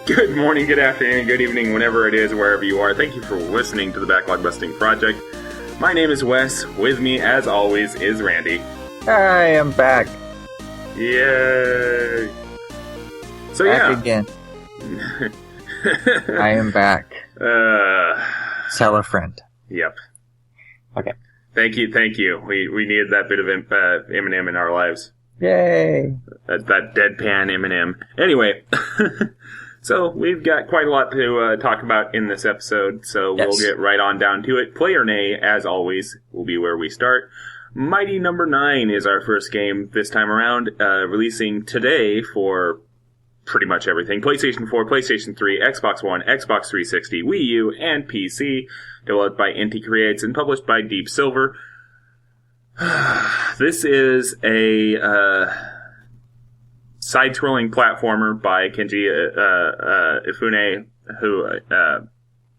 Good morning, good afternoon, good evening, whenever it is, wherever you are. Thank you for listening to the Backlog Busting Project. My name is Wes. With me, as always, is Randy. I am back. Yay! So back again. I am back. Tell a friend. Yep. Okay. Thank you. We needed that bit of Eminem in our lives. Yay! That deadpan Eminem. Anyway, so we've got quite a lot to talk about in this episode, so We'll get right on down to it. Play or nay, as always, will be where we start. Mighty Number 9 is our first game this time around, releasing today for pretty much everything. PlayStation 4, PlayStation 3, Xbox One, Xbox 360, Wii U, and PC. Developed by Inti Creates and published by Deep Silver. This is a side-scrolling platformer by Kenji Ifune, who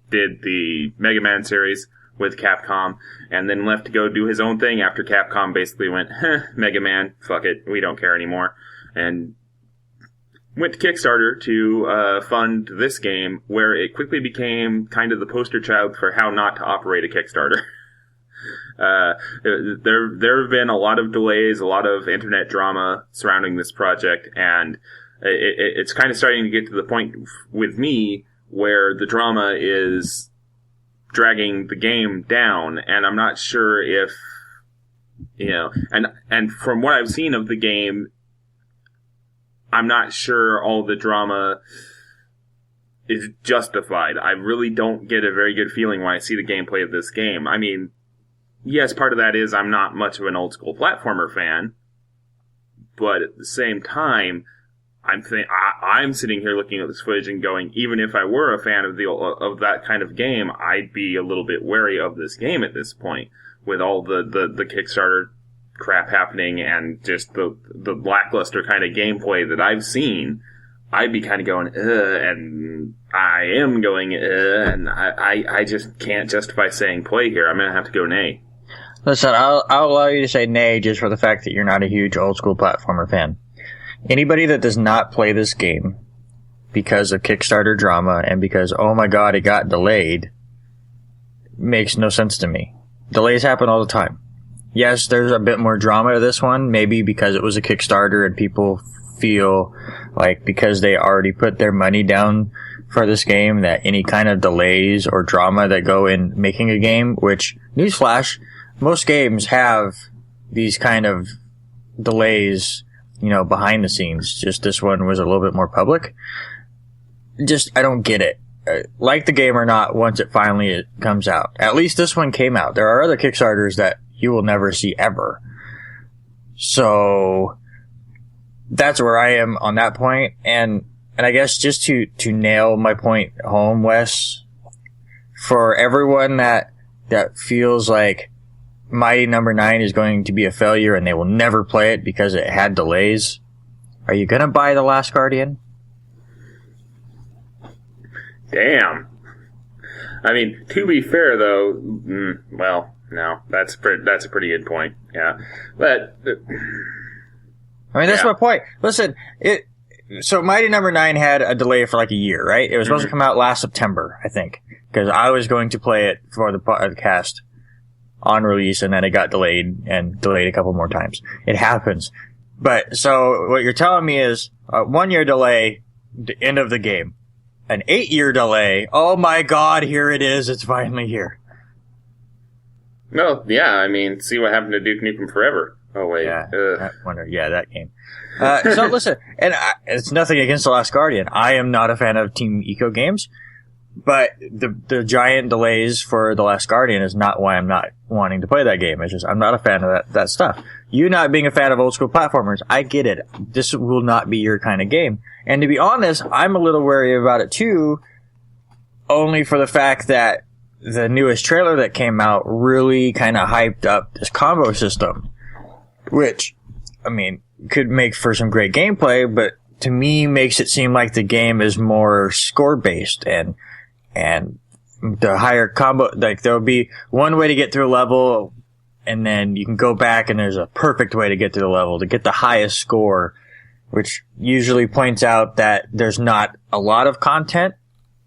did the Mega Man series with Capcom, and then left to go do his own thing after Capcom basically went, Mega Man, fuck it, we don't care anymore, and went to Kickstarter to fund this game, where it quickly became kind of the poster child for how not to operate a Kickstarter. There have been a lot of delays, a lot of internet drama surrounding this project, and it's kind of starting to get to the point with me where the drama is dragging the game down, and I'm not sure if, and from what I've seen of the game, I'm not sure all the drama is justified. I really don't get a very good feeling when I see the gameplay of this game. I mean, yes, part of that is I'm not much of an old school platformer fan, but at the same time, I'm sitting here looking at this footage and going, even if I were a fan of that kind of game, I'd be a little bit wary of this game at this point, with all the Kickstarter crap happening and just the lackluster kind of gameplay that I've seen. I'd be kind of going, and I am going, and I just can't justify saying play here. I'm going to have to go nay. Listen, I'll allow you to say nay just for the fact that you're not a huge old school platformer fan. Anybody that does not play this game because of Kickstarter drama and because, oh my god, it got delayed, makes no sense to me. Delays happen all the time. Yes, there's a bit more drama to this one, maybe because it was a Kickstarter and people feel like because they already put their money down for this game that any kind of delays or drama that go in making a game, which, newsflash, most games have these kind of delays, behind the scenes. Just this one was a little bit more public. I don't get it. Like the game or not, once it finally comes out. At least this one came out. There are other Kickstarters that you will never see ever. So that's where I am on that point. And I guess just to nail my point home, Wes, for everyone that feels like Mighty Number 9 is going to be a failure and they will never play it because it had delays, are you going to buy The Last Guardian? Damn. I mean, to be fair, though, well, no, that's a pretty good point. Yeah, but I mean, that's my point. Listen, so Mighty Number 9 had a delay for like a year, right? It was supposed to come out last September, I think, because I was going to play it for the podcast on release, and then it got delayed a couple more times. It happens. But so what you're telling me is a 1 year delay, the end of the game. An 8-year delay. Oh my god, here it is. It's finally here. No, yeah, I mean, see what happened to Duke Nukem Forever. Oh, wait. Yeah, that game. So listen, and it's nothing against The Last Guardian. I am not a fan of Team Eco games, but the giant delays for The Last Guardian is not why I'm not wanting to play that game. It's just, I'm not a fan of that stuff. You not being a fan of old school platformers, I get it. This will not be your kind of game. And to be honest, I'm a little wary about it too, only for the fact that the newest trailer that came out really kind of hyped up this combo system, which, I mean, could make for some great gameplay, but to me makes it seem like the game is more score-based and the higher combo, like there'll be one way to get through a level and then you can go back and there's a perfect way to get to the level to get the highest score which usually points out that there's not a lot of content,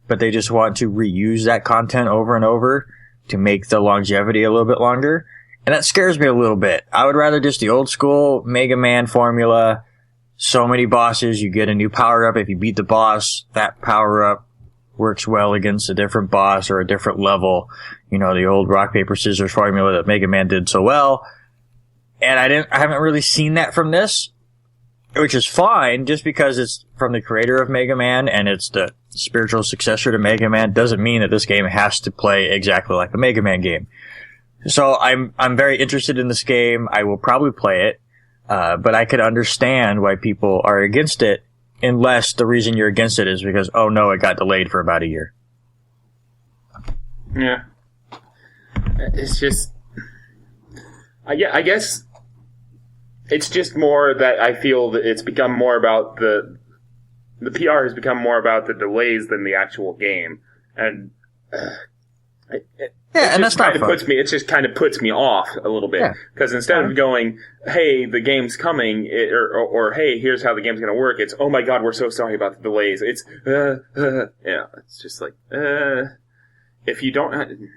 but they just want to reuse that content over and over to make the longevity a little bit longer. And that scares me a little bit. I would rather just the old school Mega Man formula. So many bosses, you get a new power-up. If you beat the boss, that power-up works well against a different boss or a different level. You know, the old rock, paper, scissors formula that Mega Man did so well. And I haven't really seen that from this, which is fine. Just because it's from the creator of Mega Man and it's the spiritual successor to Mega Man doesn't mean that this game has to play exactly like a Mega Man game. So I'm very interested in this game. I will probably play it. But I could understand why people are against it, unless the reason you're against it is because, oh no, it got delayed for about a year. Yeah. It's just... I guess it's just more that I feel that it's become more about the PR has become more about the delays than the actual game. And... and that's not fun. It just kind of puts me off a little bit. Because instead of going, hey, the game's coming, or hey, here's how the game's going to work, it's, oh my god, we're so sorry about the delays. It's, it's just like, if you don't,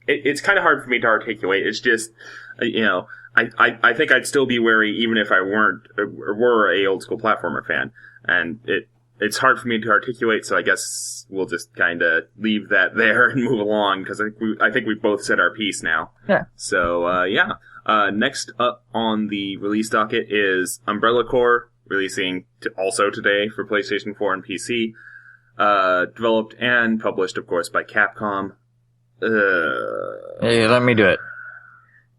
it's kind of hard for me to articulate. It's just, I think I'd still be wary even if I were a old school platformer fan. And it's hard for me to articulate, so I guess we'll just kind of leave that there and move along, because I think we've both said our piece now. Yeah. So, next up on the release docket is Umbrella Corps, releasing also today for PlayStation 4 and PC. Developed and published, of course, by Capcom. Hey, let me do it.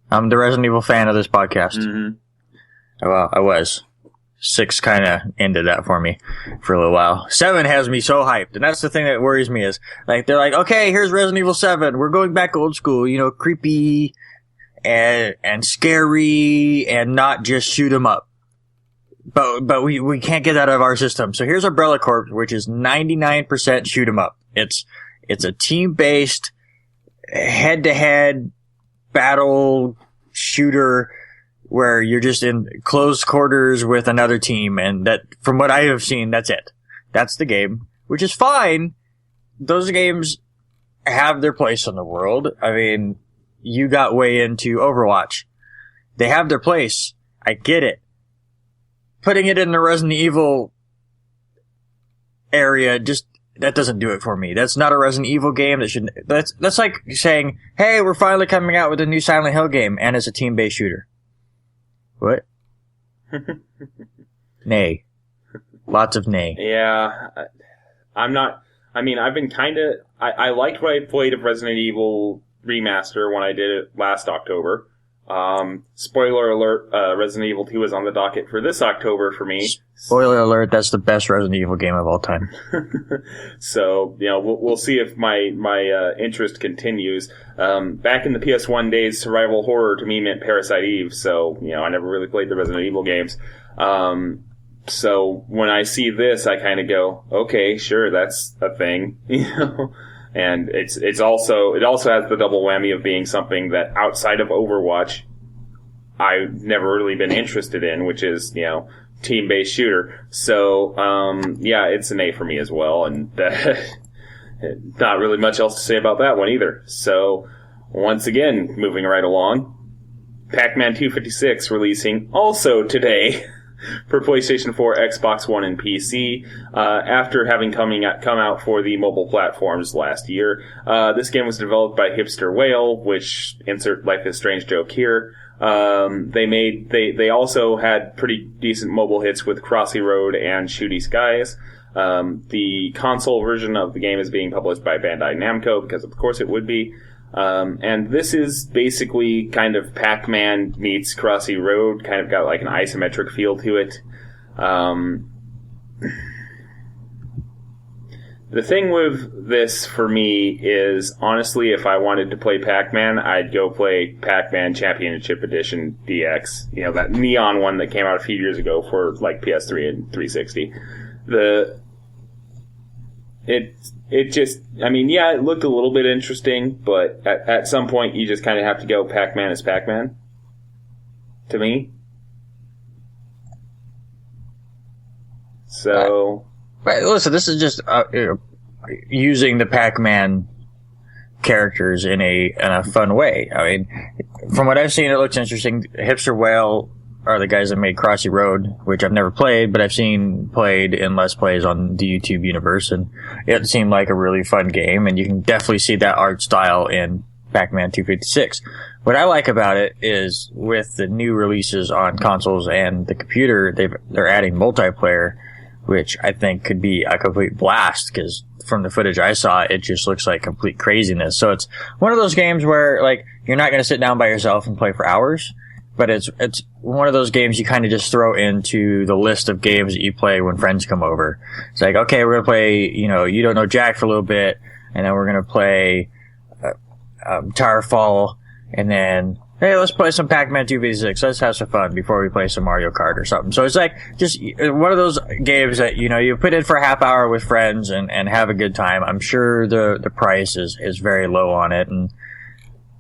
I'm the Resident Evil fan of this podcast. Mm-hmm. Well, I was. 6 kind of ended that for me for a little while. 7 has me so hyped, and that's the thing that worries me is, like, they're like, okay, here's Resident Evil 7. We're going back old school, creepy and scary and not just shoot 'em up. But we can't get that out of our system. So here's Umbrella Corps, which is 99% shoot 'em up. It's a team-based, head-to-head battle shooter where you're just in close quarters with another team, and that, from what I have seen, that's it. That's the game, which is fine. Those games have their place in the world. I mean, you got way into Overwatch. They have their place. I get it. Putting it in the Resident Evil area, that doesn't do it for me. That's not a Resident Evil game. That's like saying, hey, we're finally coming out with a new Silent Hill game, and it's a team-based shooter. What? Nay. Lots of nay. Yeah. I'm not... I mean, I've been kind of... I liked what I played of Resident Evil Remaster when I did it last October. Spoiler alert, Resident Evil 2 is on the docket for this October for me. Spoiler alert, that's the best Resident Evil game of all time. So, we'll see if my interest continues. Back in the PS1 days, survival horror to me meant Parasite Eve, so, I never really played the Resident Evil games. So when I see this, I kind of go, okay, sure, that's a thing, And it also has the double whammy of being something that outside of Overwatch, I've never really been interested in, which is, team-based shooter. So, it's an A for me as well, and not really much else to say about that one either. So, once again, moving right along, Pac-Man 256 releasing also today for PlayStation 4, Xbox One, and PC, after having come out for the mobile platforms last year. This game was developed by Hipster Whale, which, insert Life is Strange joke here. They also had pretty decent mobile hits with Crossy Road and Shooty Skies. The console version of the game is being published by Bandai Namco, because of course it would be. And this is basically kind of Pac-Man meets Crossy Road, kind of got like an isometric feel to it. The thing with this for me is, honestly, if I wanted to play Pac-Man, I'd go play Pac-Man Championship Edition DX. That neon one that came out a few years ago for like PS3 and 360. It just, it looked a little bit interesting, but at some point you just kind of have to go Pac-Man is Pac-Man. To me. So, but listen, this is just using the Pac-Man characters in a fun way. I mean, from what I've seen, it looks interesting. Hipster Whale are the guys that made Crossy Road, which I've never played, but I've seen played in Let's Plays on the YouTube universe, and it seemed like a really fun game, and you can definitely see that art style in Pac-Man 256. What I like about it is with the new releases on consoles and the computer, they're adding multiplayer, which I think could be a complete blast, because from the footage I saw, it just looks like complete craziness. So it's one of those games where, like, you're not going to sit down by yourself and play for hours, but it's one of those games you kind of just throw into the list of games that you play when friends come over. It's like, okay, we're going to play, You Don't Know Jack for a little bit, and then we're going to play Towerfall, and then, hey, let's play some Pac-Man 2v6. Let's have some fun before we play some Mario Kart or something. So it's like just one of those games that, you put in for a half hour with friends and have a good time. I'm sure the price is very low on it. And,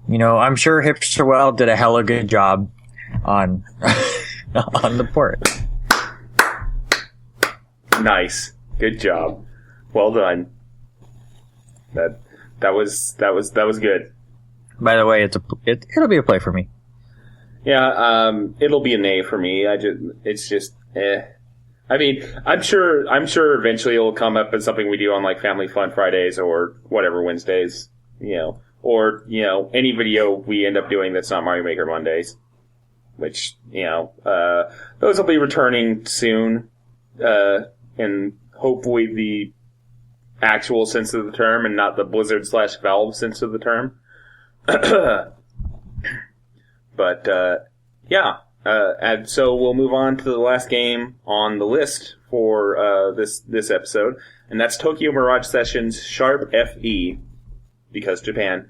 I'm sure Hipster Well did a hella good job on the port. Nice. Good job. Well done. That was good. By the way, it'll be a play for me. Yeah, it'll be a nay for me. It's just I mean, I'm sure eventually it'll come up as something we do on like Family Fun Fridays or whatever Wednesdays, or any video we end up doing that's not Mario Maker Mondays, which those will be returning soon, in hopefully the actual sense of the term and not the Blizzard/Valve sense of the term. But and so we'll move on to the last game on the list for this episode, and that's Tokyo Mirage Sessions Sharp FE, because Japan,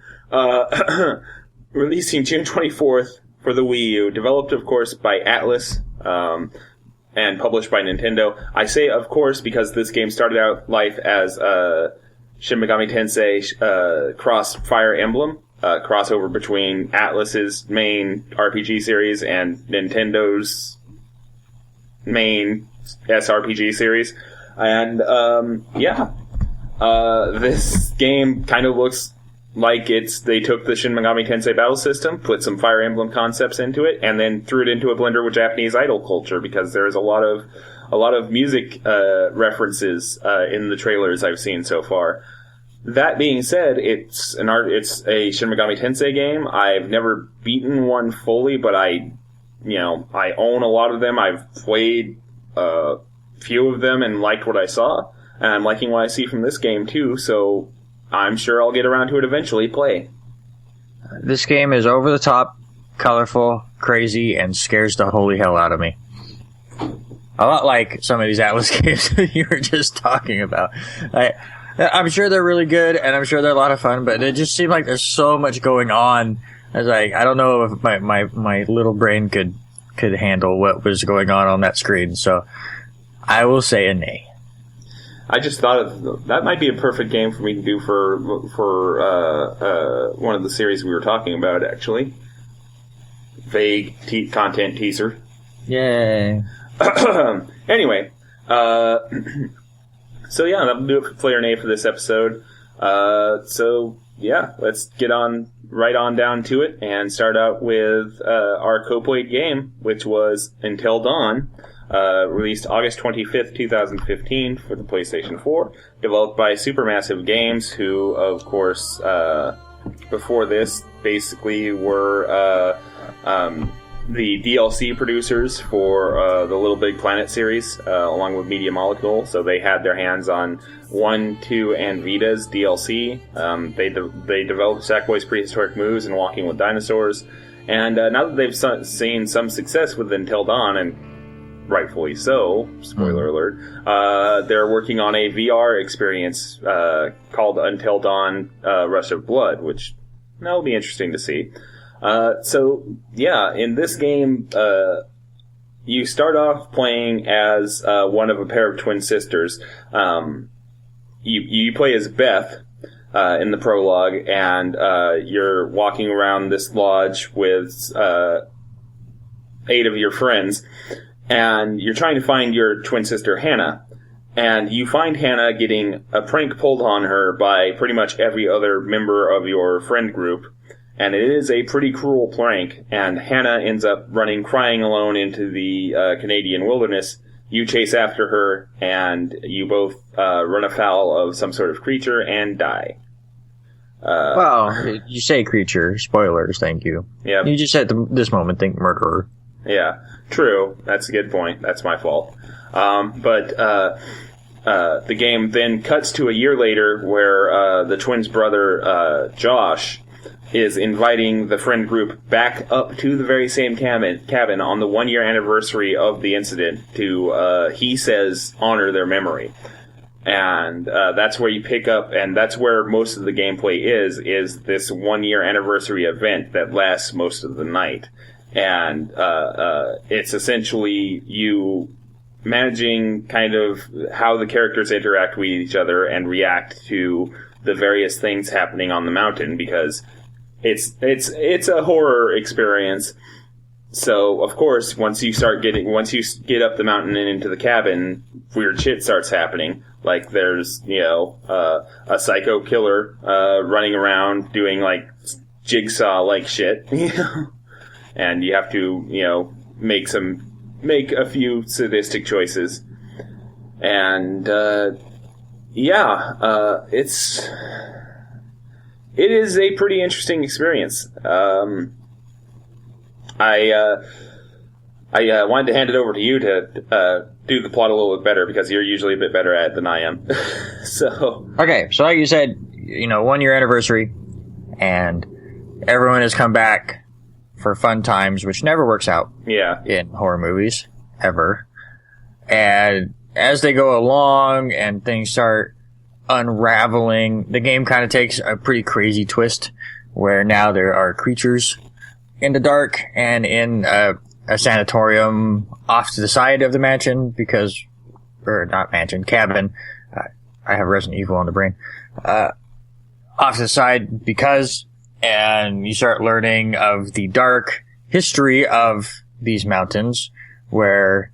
releasing June 24th for the Wii U, developed of course by Atlas, and published by Nintendo. I say of course because this game started out life as Shin Megami Tensei Cross Fire Emblem, crossover between Atlas's main RPG series and Nintendo's main SRPG series. And this game kind of looks like they took the Shin Megami Tensei battle system, put some Fire Emblem concepts into it, and then threw it into a blender with Japanese idol culture, because there's a lot of music references in the trailers I've seen so far. That being said, it's a Shin Megami Tensei game. I've never beaten one fully, but I own a lot of them. I've played a few of them and liked what I saw, and I'm liking what I see from this game too. So I'm sure I'll get around to it eventually. Play. This game is over the top, colorful, crazy, and scares the holy hell out of me. A lot like some of these Atlas games that you were just talking about. I'm sure they're really good, and I'm sure they're a lot of fun, but it just seemed like there's so much going on. I was like, I don't know if my little brain could handle what was going on that screen, so I will say a nay. I just thought that might be a perfect game for me to do for one of the series we were talking about, actually. Vague content teaser. Yay. Anyway, so yeah, that'll do it for Player Nay for this episode. So yeah, let's get right on down to it and start out with our co-played game, which was Until Dawn, released August 25th, 2015 for the PlayStation 4, developed by Supermassive Games, who, of course, before this, basically were the DLC producers for the Little Big Planet series, along with Media Molecule. So they had their hands on 1, 2, and Vita's DLC. They developed Sackboy's Prehistoric Moves and Walking with Dinosaurs. And now that they've seen some success with Until Dawn, and rightfully so, spoiler alert, they're working on a VR experience called Until Dawn Rush of Blood, which will be interesting to see. So, yeah, in this game, you start off playing as one of a pair of twin sisters. You play as Beth in the prologue, and you're walking around this lodge with 8 of your friends. and you're trying to find your twin sister Hannah. And you find Hannah getting a prank pulled on her by pretty much every other member of your friend group. And it is a pretty cruel prank. And Hannah ends up running crying alone into the Canadian wilderness. You chase after her, and you both run afoul of some sort of creature and die. Well, you say creature. Spoilers, thank you. Yeah. You just at this moment think murderer. Yeah, true. That's a good point. That's my fault. But the game then cuts to a year later where the twins' brother, Josh, is inviting the friend group back up to the very same cabin on the 1-year anniversary of the incident to, he says, honor their memory. And that's where you pick up, and that's where most of the gameplay is this 1-year anniversary event that lasts most of the night. And it's essentially you managing kind of how the characters interact with each other and react to the various things happening on the mountain, because it's a horror experience. So of course, once you get up the mountain and into the cabin, weird shit starts happening. Like there's a psycho killer running around doing like jigsaw like shit, and you have to make a few sadistic choices, and it is a pretty interesting experience. I wanted to hand it over to you to do the plot a little bit better, because you're usually a bit better at it than I am. Okay, so like you said, 1-year anniversary, and everyone has come back for fun times, which never works out. Yeah. In horror movies, ever. And as they go along and things start unraveling, the game kind of takes a pretty crazy twist, where now there are creatures in the dark and in a sanatorium off to the side of the mansion, cabin. I have Resident Evil on the brain. Off to the side because, and you start learning of the dark history of these mountains, where,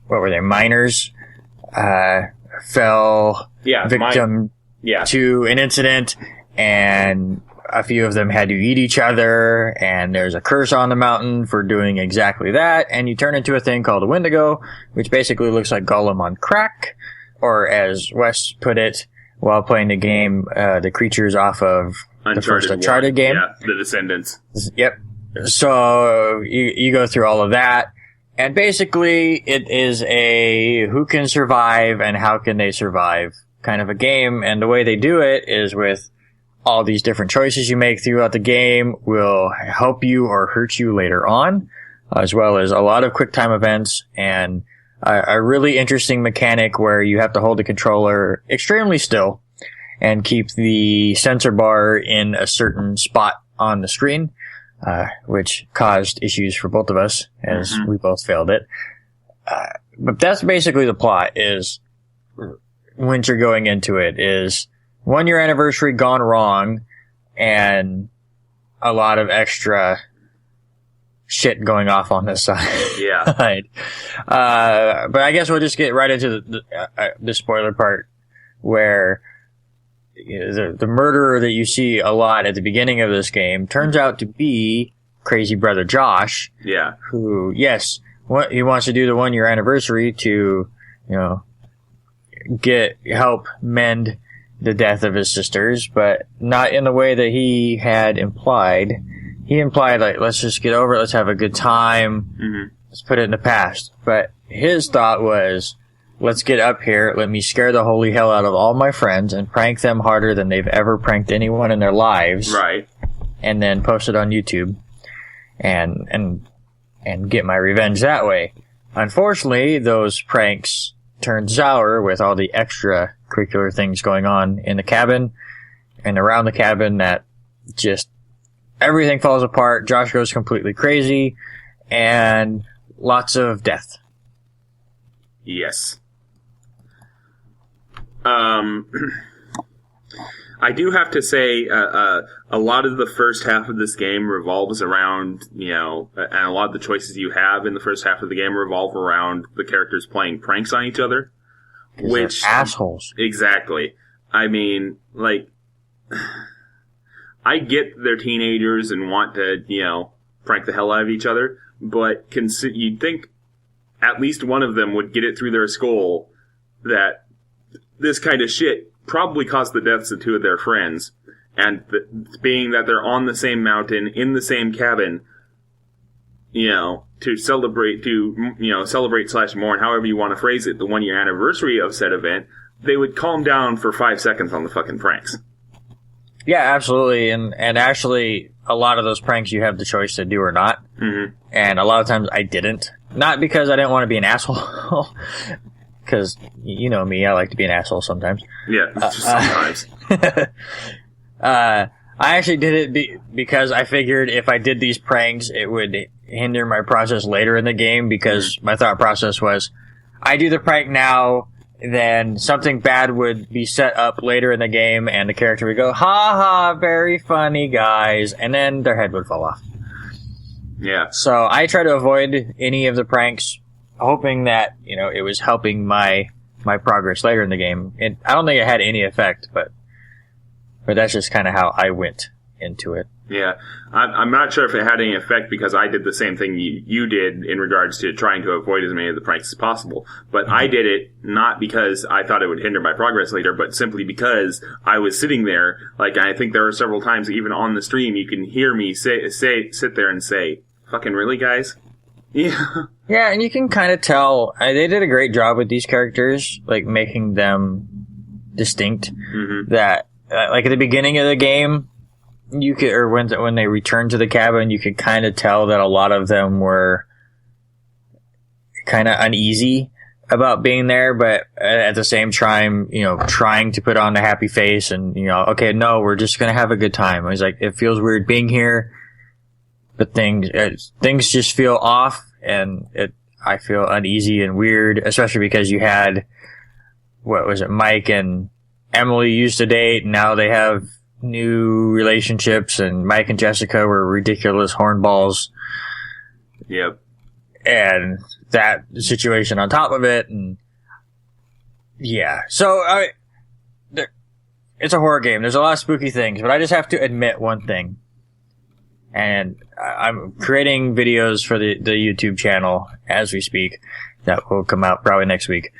what were they, miners, fell victim to an incident, and a few of them had to eat each other, and there's a curse on the mountain for doing exactly that, and you turn into a thing called a Wendigo, which basically looks like Gollum on crack, or as Wes put it while playing the game, the creatures off of the first Uncharted game. Yeah, the Descendants. Yep. So you go through all of that, and basically it is a who can survive and how can they survive kind of a game, and the way they do it is with all these different choices you make throughout the game will help you or hurt you later on, as well as a lot of quick time events and a really interesting mechanic where you have to hold the controller extremely still and keep the sensor bar in a certain spot on the screen, which caused issues for both of us as we both failed it. But that's basically the plot, is once you're going into it, is 1-year anniversary gone wrong, and a lot of extra shit going off on this side. Yeah. But I guess we'll just get right into the spoiler part, where the murderer that you see a lot at the beginning of this game turns out to be crazy brother Josh. Yeah. Who, yes, he wants to do the 1-year anniversary to, help mend the death of his sisters, but not in the way that he had implied. He implied, like, let's just get over it, let's have a good time, let's put it in the past. But his thought was, let's get up here, let me scare the holy hell out of all my friends and prank them harder than they've ever pranked anyone in their lives. Right. And then post it on YouTube and get my revenge that way. Unfortunately, those pranks turned sour with all the extracurricular things going on in the cabin and around the cabin, that just everything falls apart. Josh goes completely crazy, and lots of death. Yes. I do have to say, a lot of the first half of this game revolves around, and a lot of the choices you have in the first half of the game revolve around the characters playing pranks on each other. Which they're assholes. Exactly. I mean, like, I get they're teenagers and want to, prank the hell out of each other, but you'd think at least one of them would get it through their skull that this kind of shit probably caused the deaths of two of their friends, and being that they're on the same mountain, in the same cabin, to celebrate / mourn, however you want to phrase it, the 1-year anniversary of said event, they would calm down for 5 seconds on the fucking pranks. Yeah, absolutely. And actually, a lot of those pranks you have the choice to do or not. Mm-hmm. And a lot of times I didn't. Not because I didn't want to be an asshole. Because, you know me, I like to be an asshole sometimes. Yeah, sometimes. I actually did it because I figured if I did these pranks, it would hinder my process later in the game, because my thought process was, I do the prank now, then something bad would be set up later in the game, and the character would go, ha ha, very funny, guys, and then their head would fall off. Yeah. So I try to avoid any of the pranks, hoping that, it was helping my progress later in the game. I don't think it had any effect, but that's just kind of how I went into it. Yeah. I'm not sure if it had any effect, because I did the same thing you did in regards to trying to avoid as many of the pranks as possible. But I did it not because I thought it would hinder my progress later, but simply because I was sitting there. Like, I think there are several times, even on the stream, you can hear me sit there and say, "Fucking really, guys?" Yeah. Yeah, and you can kind of tell. They did a great job with these characters, like, making them distinct. Mm-hmm. That, like, at the beginning of the game, you could, or when they returned to the cabin, you could kind of tell that a lot of them were kind of uneasy about being there, but at the same time, trying to put on a happy face and, okay, no, we're just gonna have a good time. I was like, it feels weird being here, but things just feel off, and I feel uneasy and weird, especially because you had, Mike and Emily used to date, and now they have new relationships, and Mike and Jessica were ridiculous hornballs. Yep. And that situation on top of it, and yeah. So, it's a horror game. There's a lot of spooky things, but I just have to admit one thing. And I'm creating videos for the YouTube channel as we speak. That will come out probably next week.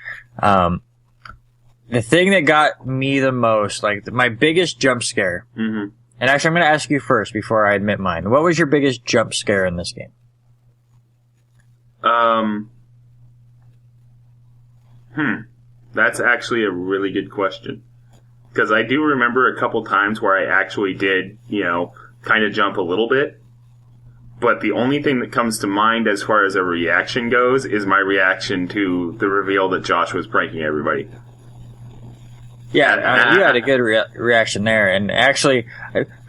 The thing that got me the most, like my biggest jump scare, mm-hmm. and actually I'm going to ask you first before I admit mine. What was your biggest jump scare in this game? That's actually a really good question. Because I do remember a couple times where I actually did, kind of jump a little bit. But the only thing that comes to mind as far as a reaction goes is my reaction to the reveal that Josh was pranking everybody. Yeah, you had a good reaction there. And actually,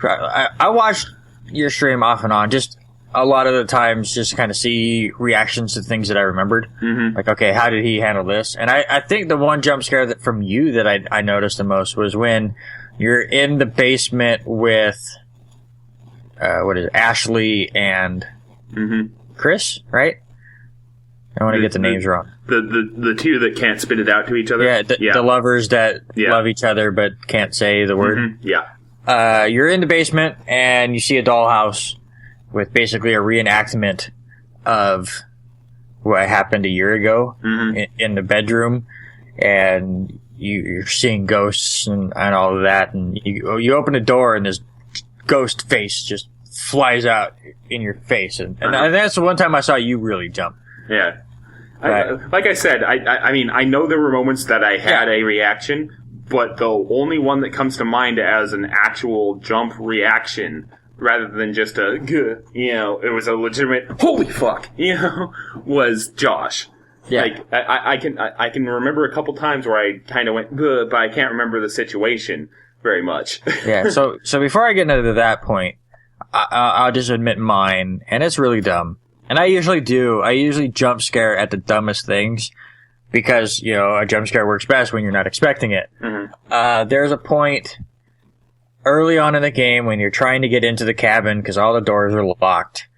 I watched your stream off and on, just a lot of the times, just to kind of see reactions to things that I remembered. Mm-hmm. Like, okay, how did he handle this? And I think the one jump scare from you that I noticed the most was when you're in the basement with, Ashley and Chris, right? I want to get the names wrong. The two that can't spit it out to each other? Yeah, the lovers that love each other but can't say the word. Mm-hmm. Yeah. You're in the basement and you see a dollhouse with basically a reenactment of what happened a year ago in the bedroom, and you're seeing ghosts and all of that, and you open the door and this ghost face just flies out in your face, and that's the one time I saw you really jump. Yeah. Like I said, I mean, I know there were moments that I had a reaction, but the only one that comes to mind as an actual jump reaction, rather than just it was a legitimate, holy fuck, was Josh. Yeah. Like, I can remember a couple times where I kind of went, but I can't remember the situation very much. Yeah, so before I get into that point, I'll just admit mine, and it's really dumb. And I usually jump scare at the dumbest things, because, a jump scare works best when you're not expecting it. Mm-hmm. There's a point early on in the game when you're trying to get into the cabin because all the doors are locked.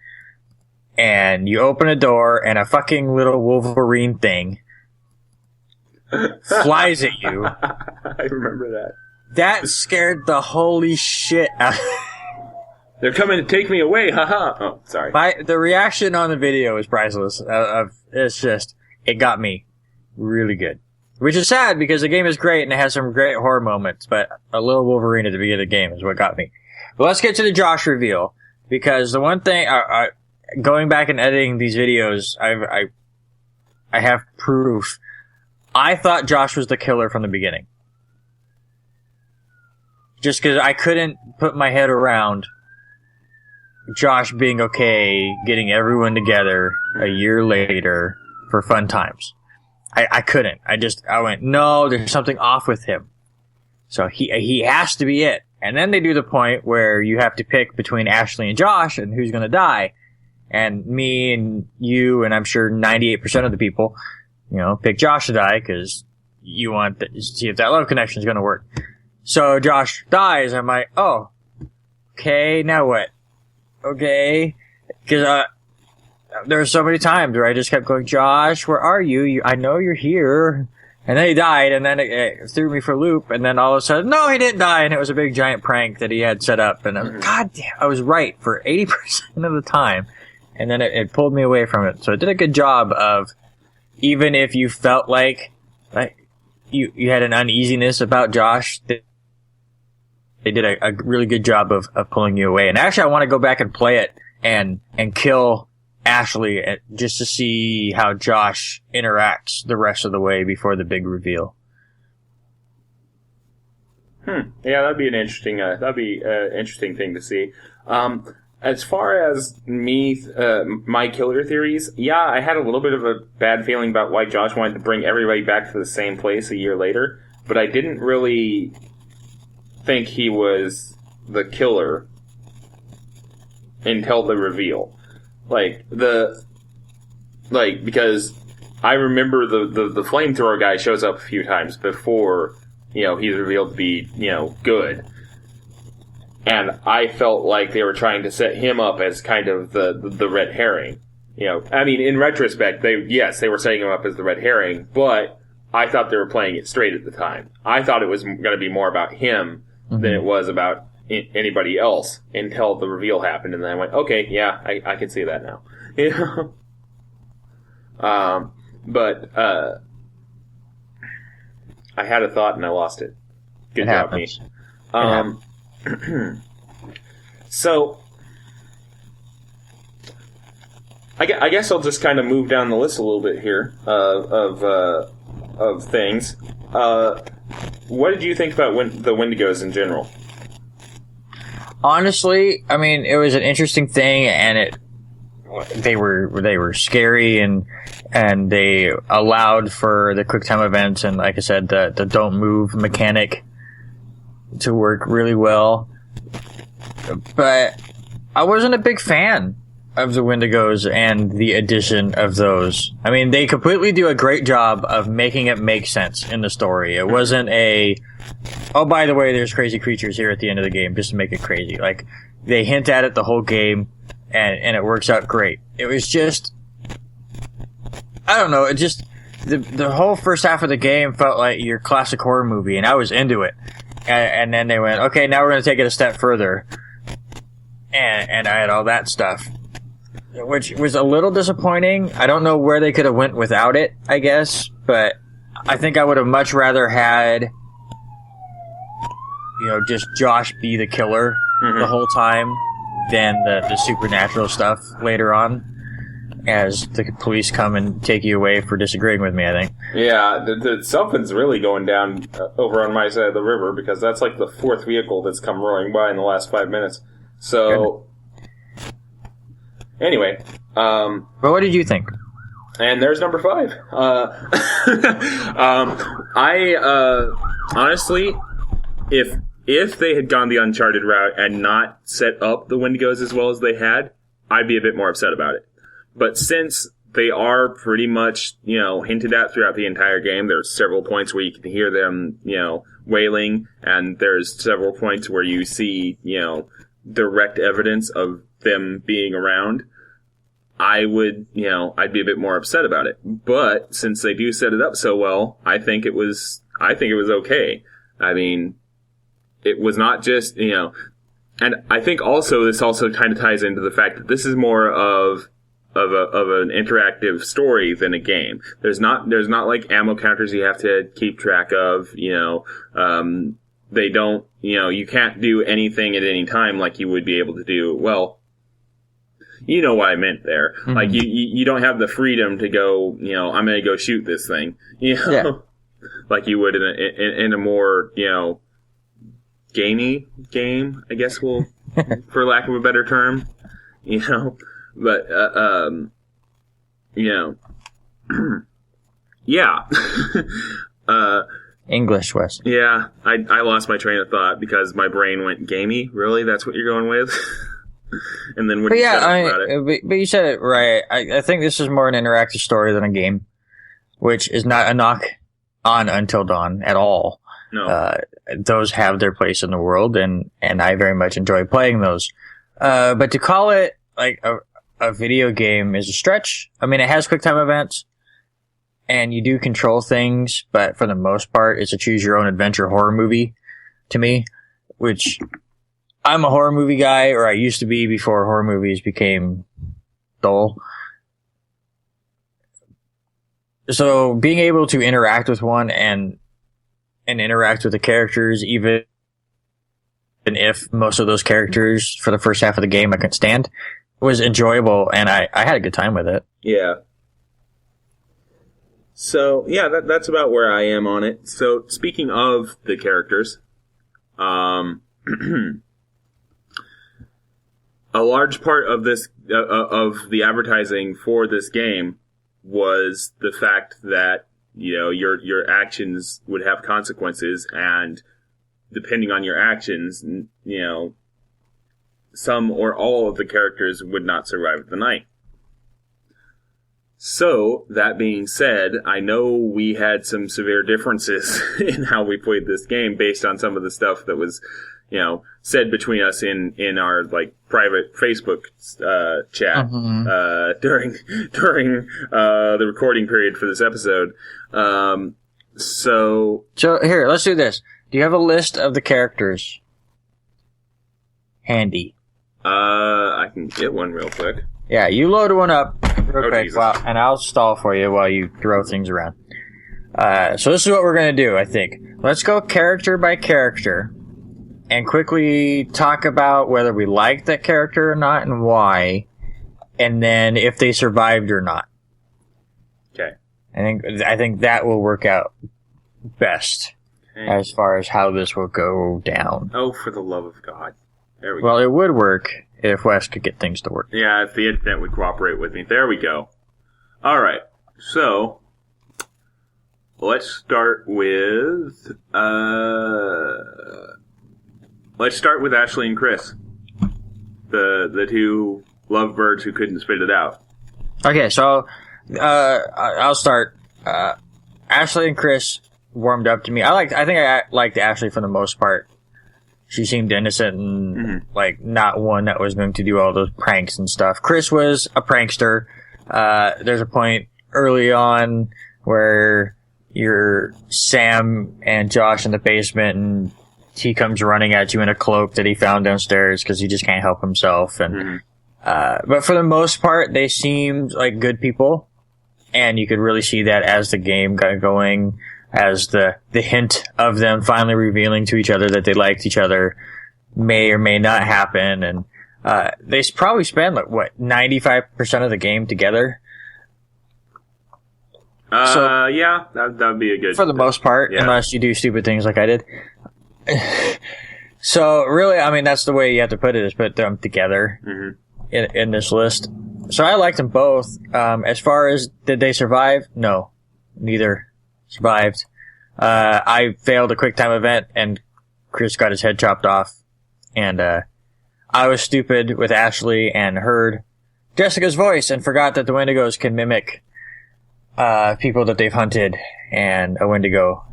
And you open a door and a fucking little Wolverine thing flies at you. I remember that. That scared the holy shit out of me. They're coming to take me away, haha. Oh, sorry. The reaction on the video is priceless. It's just, it got me really good. Which is sad because the game is great and it has some great horror moments, but a little Wolverine at the beginning of the game is what got me. But let's get to the Josh reveal. Because the one thing, going back and editing these videos, I have proof. I thought Josh was the killer from the beginning. Just because I couldn't put my head around Josh being okay getting everyone together a year later for fun times. I couldn't. I went, no, there's something off with him. So he has to be it. And then they do the point where you have to pick between Ashley and Josh and who's gonna die. And me and you, and I'm sure 98% of the people, pick Josh to die because you want to see if that love connection is gonna work. So Josh dies. I'm like, oh, okay, now what? Okay. Because, there were so many times where I just kept going, Josh, where are you? I know you're here. And then he died, and then it threw me for a loop, and then all of a sudden, no, he didn't die, and it was a big giant prank that he had set up, and I was, God damn, I was right for 80% of the time, and then it pulled me away from it. So it did a good job of, even if you felt like you had an uneasiness about Josh, they did a really good job of pulling you away. And actually, I want to go back and play it and kill Ashley just to see how Josh interacts the rest of the way before the big reveal. Yeah, that'd be an interesting. Interesting thing to see. As far as me, my killer theories, yeah, I had a little bit of a bad feeling about why Josh wanted to bring everybody back to the same place a year later, but I didn't really think he was the killer until the reveal. Because I remember the flamethrower guy shows up a few times before, he's revealed to be, good. And I felt like they were trying to set him up as kind of the red herring. I mean, in retrospect, they were setting him up as the red herring, but I thought they were playing it straight at the time. I thought it was going to be more about him than it was about anybody else until the reveal happened, and then I went, okay, yeah, I can see that now. But I had a thought and I lost it. Good job, me. So I guess I'll just kind of move down the list a little bit here of things. What did you think about the Wendigos in general? Honestly, I mean, it was an interesting thing, and they were scary, and they allowed for the quick time events, and like I said, the don't move mechanic to work really well. But I wasn't a big fan of the Wendigos and the addition of those. I mean, they completely do a great job of making it make sense in the story. It wasn't oh, by the way, there's crazy creatures here at the end of the game just to make it crazy. Like, they hint at it the whole game, and it works out great. It was just, I don't know, it just, the whole first half of the game felt like your classic horror movie, and I was into it. And then they went, okay, now we're going to take it a step further. And I had all that stuff, which was a little disappointing. I don't know where they could have went without it, I guess, but I think I would have much rather had, just Josh be the killer the whole time than the supernatural stuff later on, as the police come and take you away for disagreeing with me, I think. Yeah, something's really going down over on my side of the river, because that's like the fourth vehicle that's come roaring by in the last 5 minutes. So, anyway. But what did you think? And there's number 5. Honestly, if they had gone the Uncharted route and not set up the Wendigos as well as they had, I'd be a bit more upset about it. But since they are pretty much, hinted at throughout the entire game. There's several points where you can hear them, wailing, and there's several points where you see, direct evidence of them being around. I would, I'd be a bit more upset about it. But since they do set it up so well, I think it was okay. I mean, it was not just, and I think also this also kind of ties into the fact that this is more of an interactive story than a game. There's not like ammo counters you have to keep track of, they don't, you can't do anything at any time like you would be able to do, well, you know what I meant there. Mm-hmm. Like, you don't have the freedom to go, I'm gonna go shoot this thing, Yeah. like you would in a more, gamey game, I guess for lack of a better term, but, yeah. English, Wes. Yeah, I lost my train of thought because my brain went gamey. Really? That's what you're going with? And then what you said about it. But you said it right. I think this is more an interactive story than a game, which is not a knock on Until Dawn at all. No. Those have their place in the world, and I very much enjoy playing those. But to call it like a video game is a stretch. I mean, it has QuickTime events, and you do control things, but for the most part, it's a choose-your-own-adventure horror movie to me, which I'm a horror movie guy, or I used to be before horror movies became dull. So being able to interact with one and interact with the characters, even if most of those characters for the first half of the game I couldn't stand, was enjoyable, and I had a good time with it. Yeah. So, yeah, that's about where I am on it. So, speaking of the characters, a large part of this, of the advertising for this game was the fact that, your actions would have consequences, and depending on your actions, some or all of the characters would not survive the night. So, that being said, I know we had some severe differences in how we played this game based on some of the stuff that was, said between us in our, private Facebook, chat, Mm-hmm. during, the recording period for this episode. So here, let's do this. Do you have a list of the characters handy? I can get one real quick. Yeah, you load one up real quick, Jesus. and I'll stall for you while you throw things around. So this is what we're going to do, I think. Let's go character by character and quickly talk about whether we like that character or not and why, and then if they survived or not. Okay. I think that will work out best as far as how this will go down. Oh, for the love of God. There we go. Well, it would work if Wes could get things to work. Yeah, if the internet would cooperate with me. There we go. Alright, so let's start with Ashley and Chris. The two lovebirds who couldn't spit it out. Okay, so I'll start. Ashley and Chris warmed up to me. I think I liked Ashley for the most part. She seemed innocent and not one that was going to do all those pranks and stuff. Chris was a prankster. There's a point early on where you're Sam and Josh in the basement, and he comes running at you in a cloak that he found downstairs because he just can't help himself. And but for the most part, they seemed like good people, and you could really see that as the game got going, as the hint of them finally revealing to each other that they liked each other may or may not happen. And they probably spend 95% of the game together. Yeah, that would be a good... For the most part, yeah. Unless you do stupid things like I did. So, really, I mean, that's the way you have to put it, is put them together in this list. So I liked them both. As far as, did they survive? No. Neither survived. I failed a QuickTime event, and Chris got his head chopped off. And I was stupid with Ashley and heard Jessica's voice and forgot that the Wendigos can mimic people that they've hunted, and a Wendigo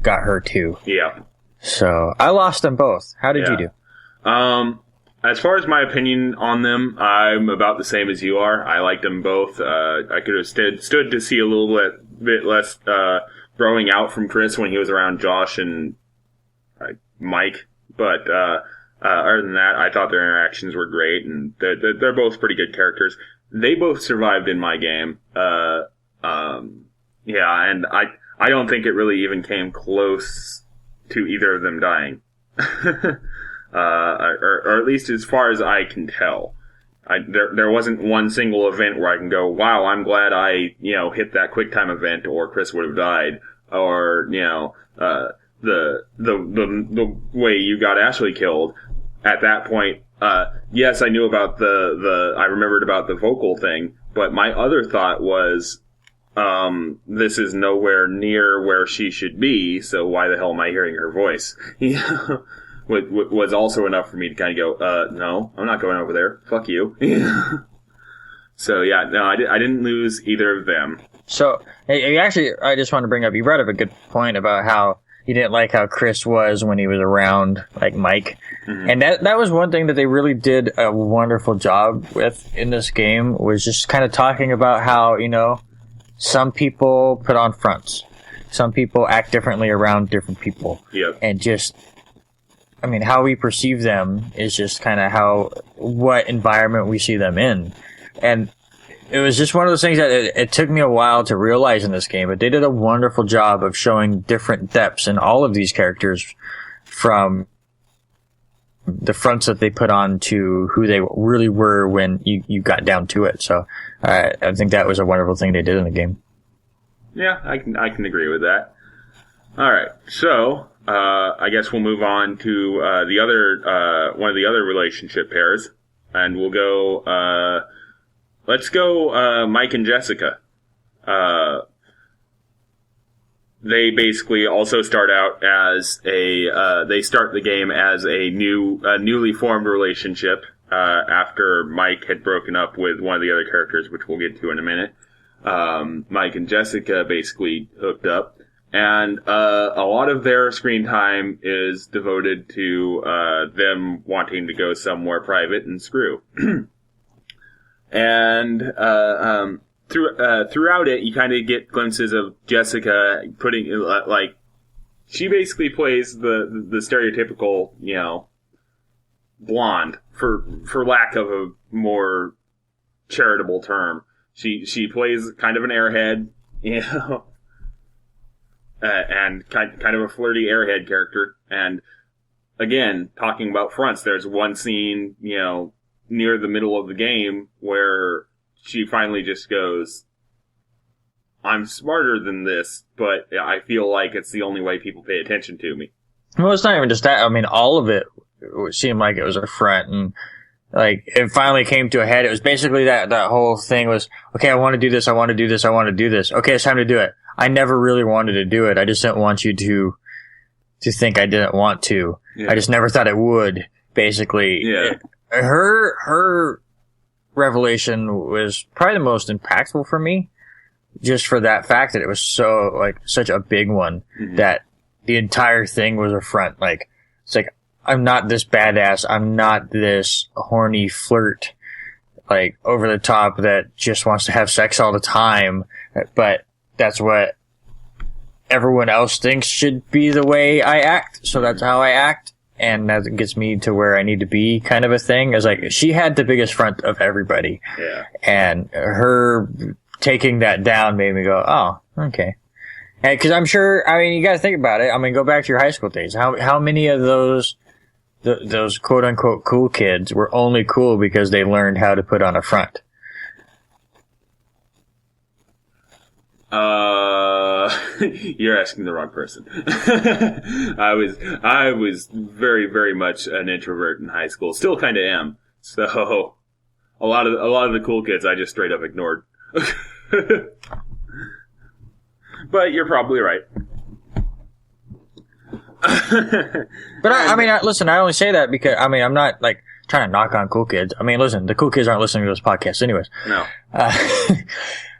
got her too. Yeah. So I lost them both. How did you do? As far as my opinion on them, I'm about the same as you are. I liked them both. I could have stood to see a little bit less growing out from Chris when he was around Josh and Mike. But other than that, I thought their interactions were great, and they're both pretty good characters. They both survived in my game. And I don't think it really even came close to either of them dying. Or at least as far as I can tell. There wasn't one single event where I can go, wow, I'm glad I, hit that quick time event, or Chris would have died, or, the way you got Ashley killed. At that point, yes, I knew about I remembered about the vocal thing, but my other thought was, this is nowhere near where she should be, so why the hell am I hearing her voice? Was also enough for me to kind of go, no, I'm not going over there. Fuck you. So, yeah, no, I didn't lose either of them. So, actually, I just want to bring up, you brought up a good point about how you didn't like how Chris was when he was around, like, Mike. Mm-hmm. And that was one thing that they really did a wonderful job with in this game, was just kind of talking about how, some people put on fronts. Some people act differently around different people. Yep. And just... how we perceive them is just kind of what environment we see them in. And it was just one of those things that it took me a while to realize in this game, but they did a wonderful job of showing different depths in all of these characters, from the fronts that they put on to who they really were when you got down to it. So I think that was a wonderful thing they did in the game. Yeah, I can agree with that. All right, so... I guess we'll move on to the other one of the other relationship pairs, and we'll go. Let's go Mike and Jessica. They basically also start out as they start the game as a newly formed relationship after Mike had broken up with one of the other characters, which we'll get to in a minute. Mike and Jessica basically hooked up. And a lot of their screen time is devoted to them wanting to go somewhere private and screw. And throughout it, you kind of get glimpses of Jessica putting she basically plays the stereotypical, blonde, for lack of a more charitable term. She plays kind of an airhead, and kind of a flirty airhead character. And again, talking about fronts, there's one scene, near the middle of the game where she finally just goes, I'm smarter than this, but I feel like it's the only way people pay attention to me. Well, it's not even just that. All of it seemed like it was a front, and it finally came to a head. It was basically that whole thing was, okay, I want to do this, I want to do this, I want to do this. Okay, it's time to do it. I never really wanted to do it. I just didn't want you to think I didn't want to. Yeah. I just never thought it would, basically. Yeah. Her revelation was probably the most impactful for me, just for that fact that it was so, such a big one, mm-hmm. that the entire thing was a front. It's I'm not this badass, I'm not this horny flirt, over the top that just wants to have sex all the time, but that's what everyone else thinks should be the way I act, so that's how I act, and that gets me to where I need to be, kind of a thing. It's she had the biggest front of everybody. Yeah. And her taking that down made me go, oh, okay. And because I'm sure, you gotta think about it. Go back to your high school days. How many of those quote unquote cool kids were only cool because they learned how to put on a front? You're asking the wrong person. I was very, very much an introvert in high school. Still kind of am. So a lot of the cool kids I just straight up ignored. But you're probably right. But listen, I only say that because I'm not trying to knock on cool kids. I mean, listen, the cool kids aren't listening to this podcast anyways. No.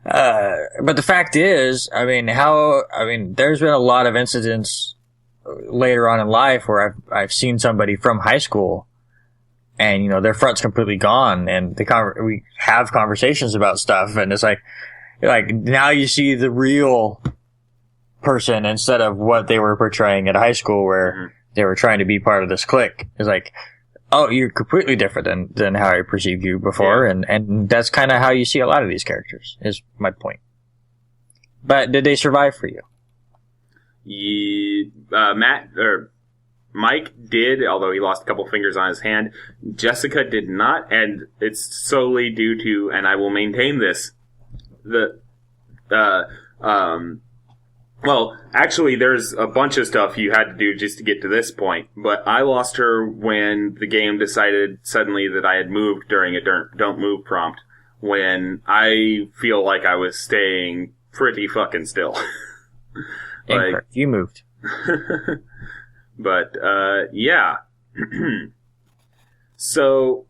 But the fact is, there's been a lot of incidents later on in life where I've seen somebody from high school and, their front's completely gone and we have conversations about stuff and it's like now you see the real person instead of what they were portraying at high school where they were trying to be part of this clique. It's like, oh, you're completely different than how I perceived you before, and that's kind of how you see a lot of these characters, is my point. But did they survive for you? Mike did, although he lost a couple fingers on his hand. Jessica did not, and it's solely due to, and I will maintain this, well, actually, there's a bunch of stuff you had to do just to get to this point, but I lost her when the game decided suddenly that I had moved during a don't move prompt, when I feel like I was staying pretty fucking still. You moved. But, yeah. So,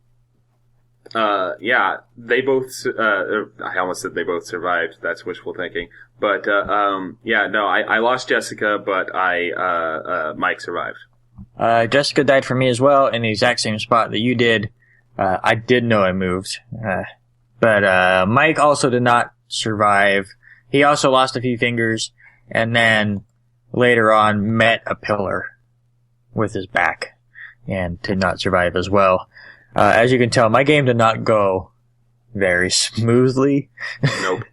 they both, I almost said they both survived. That's wishful thinking. But, I lost Jessica, but Mike survived. Jessica died for me as well in the exact same spot that you did. I did know I moved. But Mike also did not survive. He also lost a few fingers and then later on met a pillar with his back and did not survive as well. As you can tell, my game did not go very smoothly. Nope.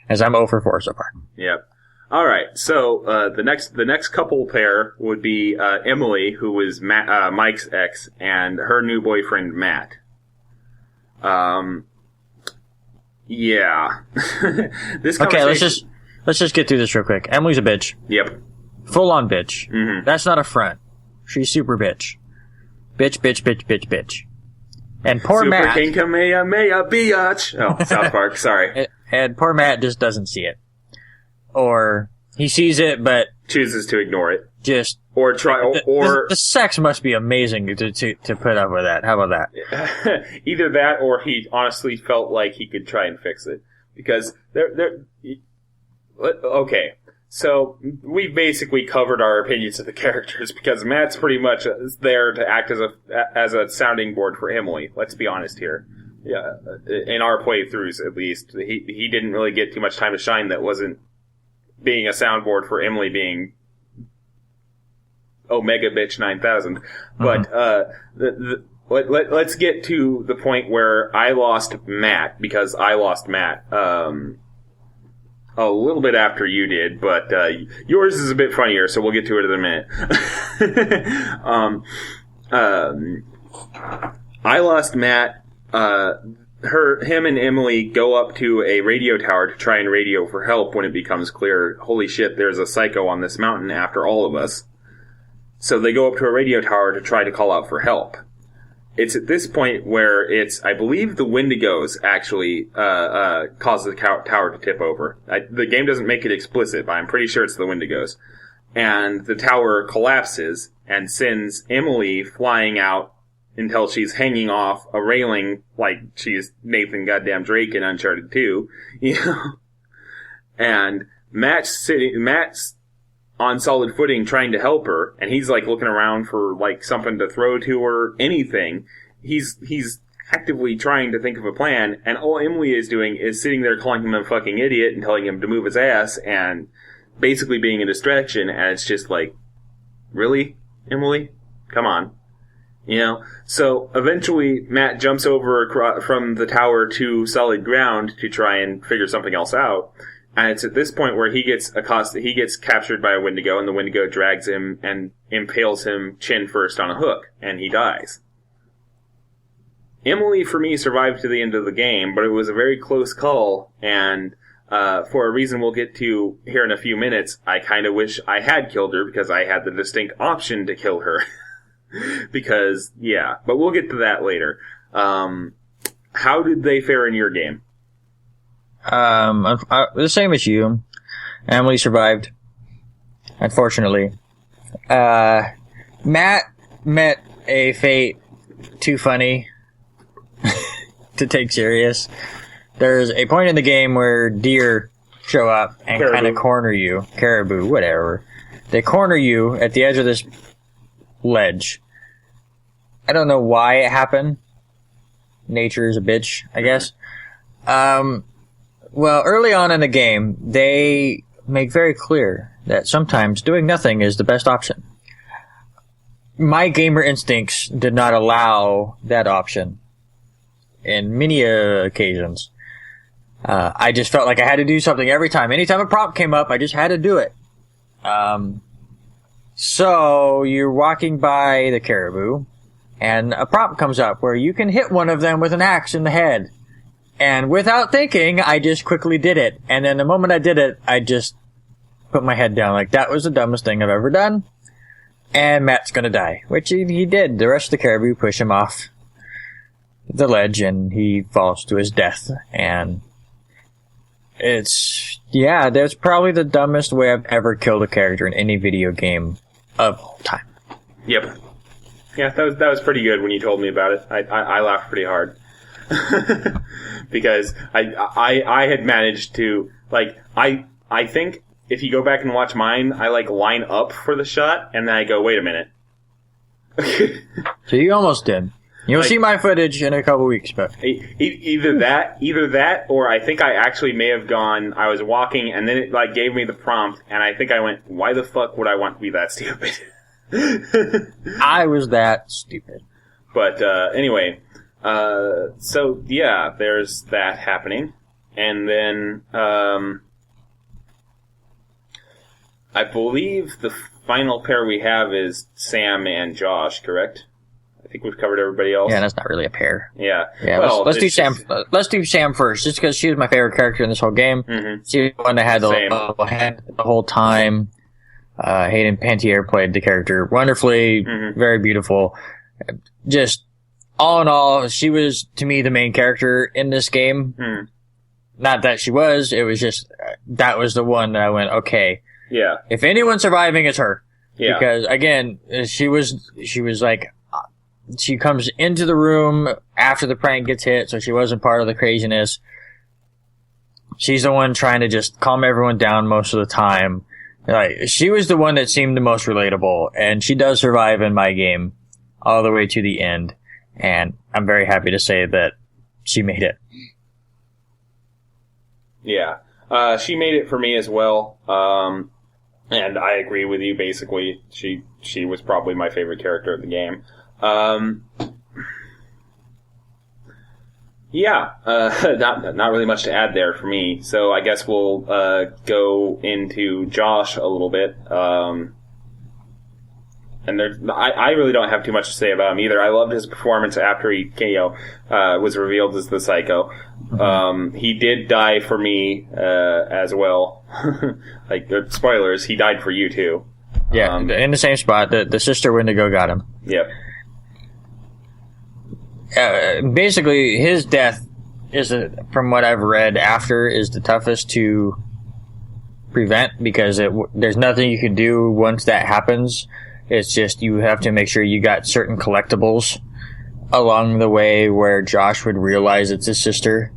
As I'm 0 for 4 so far. Yep. All right. So the next couple pair would be Emily, who was Mike's ex, and her new boyfriend Matt. Yeah. Okay, let's just get through this real quick. Emily's a bitch. Yep. Full on bitch. Mm-hmm. That's not a front. She's super bitch. Bitch. And poor Super Matt. King Kamehameha biatch. Oh, South Park. Sorry. And poor Matt just doesn't see it, or he sees it but chooses to ignore it. Just or try or the sex must be amazing to put up with that. How about that? Either that, or he honestly felt like he could try and fix it because they're okay. So we basically covered our opinions of the characters because Matt's pretty much there to act as a sounding board for Emily. Let's be honest here. Yeah, in our playthroughs at least, he didn't really get too much time to shine. That wasn't being a soundboard for Emily being Omega Bitch 9000. But let's get to the point where I lost Matt because I lost Matt. A little bit after you did, but yours is a bit funnier, so we'll get to it in a minute. I lost Matt. Him and Emily go up to a radio tower to try and radio for help when it becomes clear, holy shit, there's a psycho on this mountain after all of us. So they go up to a radio tower to try to call out for help. It's at this point where I believe the Wendigos actually cause the tower to tip over. The game doesn't make it explicit, but I'm pretty sure it's the Wendigos. And the tower collapses and sends Emily flying out until she's hanging off a railing like she's Nathan goddamn Drake in Uncharted 2. You know? And Matt's on solid footing trying to help her, and he's like looking around for like something to throw to her, anything. He's actively trying to think of a plan, and all Emily is doing is sitting there calling him a fucking idiot and telling him to move his ass and basically being a distraction, and it's just like, really, Emily? Come on. You know? So eventually Matt jumps over from the tower to solid ground to try and figure something else out. And it's at this point where he gets captured by a Wendigo, and the Wendigo drags him and impales him chin first on a hook, and he dies. Emily, for me, survived to the end of the game, but it was a very close call, and for a reason we'll get to here in a few minutes, I kind of wish I had killed her, because I had the distinct option to kill her. Because, yeah, but we'll get to that later. How did they fare in your game? The same as you. Emily survived, unfortunately. Matt met a fate too funny to take serious. There's a point in the game where deer show up and kind of corner you. Caribou, whatever. They corner you at the edge of this ledge. I don't know why it happened. Nature is a bitch, I guess. Well, early on in the game, they make very clear that sometimes doing nothing is the best option. My gamer instincts did not allow that option in many occasions. I just felt like I had to do something every time. Anytime a prompt came up, I just had to do it. So you're walking by the caribou, and a prompt comes up where you can hit one of them with an axe in the head. And without thinking, I just quickly did it. And then the moment I did it, I just put my head down. Like, that was the dumbest thing I've ever done. And Matt's gonna die. Which he did. The rest of the caribou push him off the ledge, and he falls to his death. And that's probably the dumbest way I've ever killed a character in any video game of all time. Yep. Yeah, that was pretty good when you told me about it. I laughed pretty hard. Because I had managed to, like, I think if you go back and watch mine, I, like, line up for the shot, and then I go, wait a minute. So you almost did. You'll see my footage in a couple weeks, but either that, or I think I actually may have gone. I was walking, and then it like gave me the prompt, and I think I went, "Why the fuck would I want to be that stupid?" I was that stupid. But anyway, so yeah, there's that happening, and then I believe the final pair we have is Sam and Josh, correct? I think we've covered everybody else. Yeah, that's not really a pair. Yeah. Well, let's do Sam. Let's do Sam first, just because she was my favorite character in this whole game. Mm-hmm. She was the one that had the whole time. Hayden Panettiere played the character wonderfully, very beautiful. Just all in all, she was to me the main character in this game. Mm. Not that she was; it was just that was the one that I went, okay. Yeah. If anyone's surviving, it's her. Yeah. Because again, she was like. She comes into the room after the prank gets hit, so she wasn't part of the craziness. She's the one trying to just calm everyone down most of the time. Like, she was the one that seemed the most relatable, and she does survive in my game all the way to the end. And I'm very happy to say that she made it. Yeah. She made it for me as well. And I agree with you, basically. She was probably my favorite character of the game. Not really much to add there for me. So I guess we'll go into Josh a little bit. And I really don't have too much to say about him either. I loved his performance after he was revealed as the Psycho. He did die for me as well. Like, spoilers, he died for you too. Yeah, in the same spot. The sister Wendigo got him. Yep. Basically, his death is, from what I've read after, is the toughest to prevent because there's nothing you can do once that happens. It's just you have to make sure you got certain collectibles along the way where Josh would realize it's his sister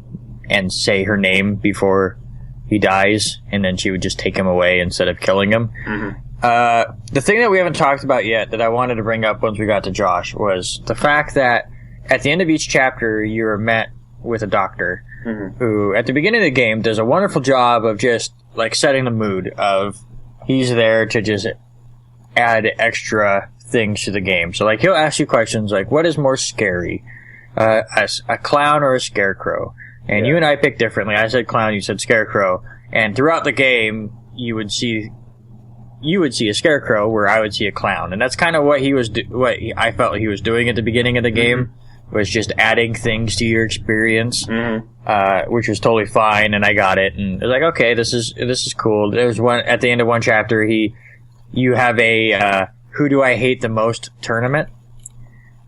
and say her name before he dies, and then she would just take him away instead of killing him. Mm-hmm. The thing that we haven't talked about yet that I wanted to bring up once we got to Josh was the fact that at the end of each chapter, you're met with a doctor who, at the beginning of the game, does a wonderful job of just, like, setting the mood of he's there to just add extra things to the game. So, like, he'll ask you questions like, what is more scary, a clown or a scarecrow? And you and I picked differently. I said clown, you said scarecrow. And throughout the game, you would see a scarecrow where I would see a clown. And that's kind of what what I felt he was doing at the beginning of the game. Was just adding things to your experience, which was totally fine, and I got it, and it was like, okay, this is cool. There's one at the end of one chapter. You have a who do I hate the most tournament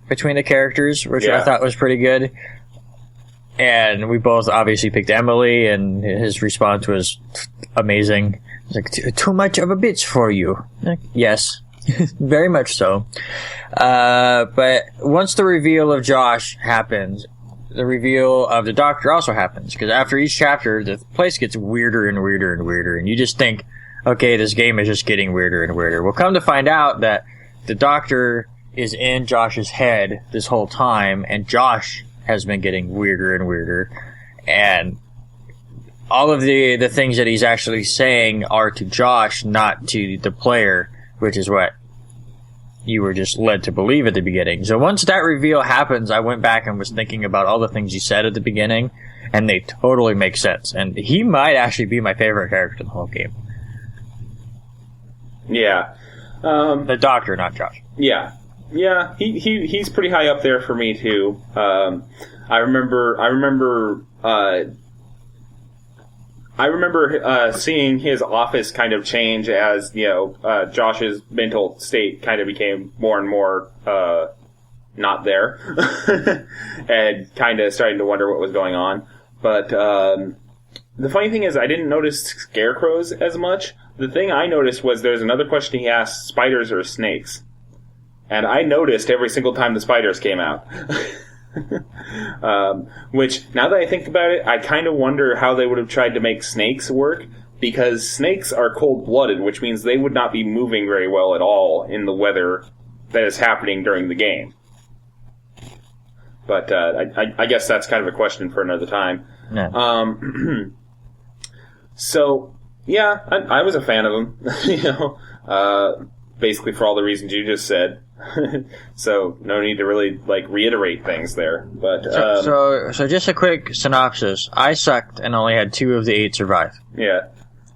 between the characters, which I thought was pretty good. And we both obviously picked Emily, and his response was amazing. It's like, too much of a bitch for you. Like, yes. Very much so. But once the reveal of Josh happens, the reveal of the Doctor also happens, because after each chapter, the place gets weirder and weirder and weirder, and you just think, okay, this game is just getting weirder and weirder. We'll come to find out that the Doctor is in Josh's head this whole time, and Josh has been getting weirder and weirder, and all of the things that he's actually saying are to Josh, not to the player, which is what you were just led to believe at the beginning. So once that reveal happens, I went back and was thinking about all the things he said at the beginning, and they totally make sense. And he might actually be my favorite character in the whole game. Yeah. The Doctor, not Josh. Yeah. Yeah, he's pretty high up there for me, too. I remember seeing his office kind of change as, Josh's mental state kind of became more and more not there, and kind of starting to wonder what was going on. But the funny thing is, I didn't notice scarecrows as much. The thing I noticed was there's another question he asked, spiders or snakes? And I noticed every single time the spiders came out. Which, now that I think about it, I kind of wonder how they would have tried to make snakes work, because snakes are cold-blooded, which means they would not be moving very well at all in the weather that is happening during the game. But I guess that's kind of a question for another time. Yeah. So, yeah, I was a fan of him, basically for all the reasons you just said. So no need to really reiterate things there. But so just a quick synopsis. I sucked and only had 2 of the 8 survive. Yeah.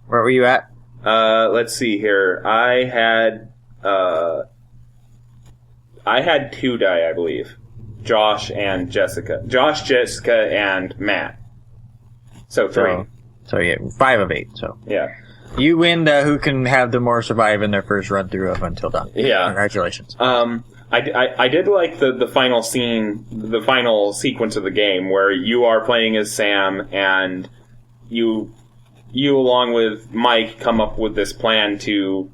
Where were you at? Let's see here. I had 2 die, I believe. Josh, Jessica, and Matt. So 3. So yeah, 5 of 8. So yeah. You win the who can have the more survive in their first run through of Until Dawn. Yeah. Congratulations. I did like the final scene, the final sequence of the game where you are playing as Sam and you along with Mike come up with this plan to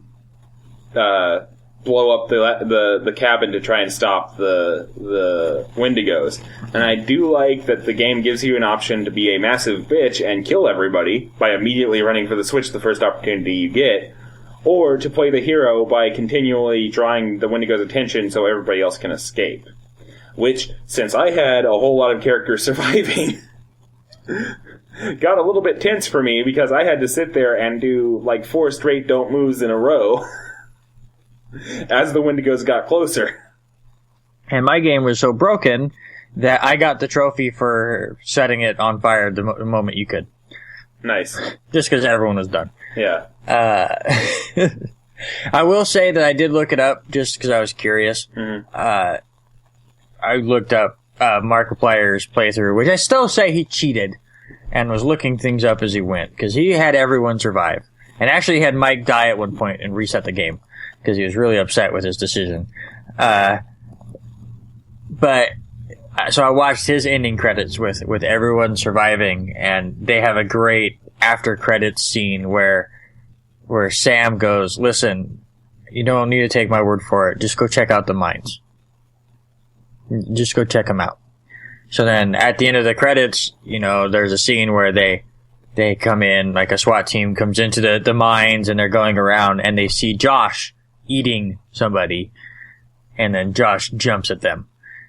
blow up the cabin to try and stop the Wendigos. And I do like that the game gives you an option to be a massive bitch and kill everybody by immediately running for the switch the first opportunity you get, or to play the hero by continually drawing the Wendigo's attention so everybody else can escape. Which, since I had a whole lot of characters surviving, got a little bit tense for me because I had to sit there and do 4 straight don't moves in a row as the Wendigos got closer. And my game was so broken that I got the trophy for setting it on fire the moment you could. Nice. Just because everyone was done. Yeah. I will say that I did look it up just because I was curious. Mm-hmm. I looked up Markiplier's playthrough, which I still say he cheated and was looking things up as he went, because he had everyone survive. And actually had Mike die at one point and reset the game, because he was really upset with his decision. But so I watched his ending credits with everyone surviving, and they have a great after credits scene where Sam goes, "Listen, you don't need to take my word for it. Just go check out the mines. Just go check them out." So then at the end of the credits, there's a scene where they come in, like a SWAT team comes into the mines, and they're going around, and they see Josh eating somebody, and then Josh jumps at them.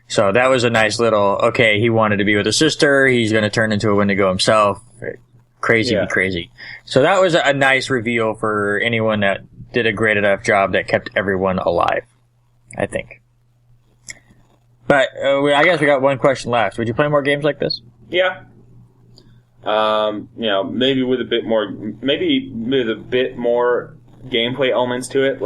So that was a nice little, okay, he wanted to be with his sister, he's going to turn into a Wendigo himself. Crazy. So that was a nice reveal for anyone that did a great enough job that kept everyone alive, I think. But I guess we got one question left. Would you play more games like this? Yeah. Maybe with a bit more gameplay elements to it.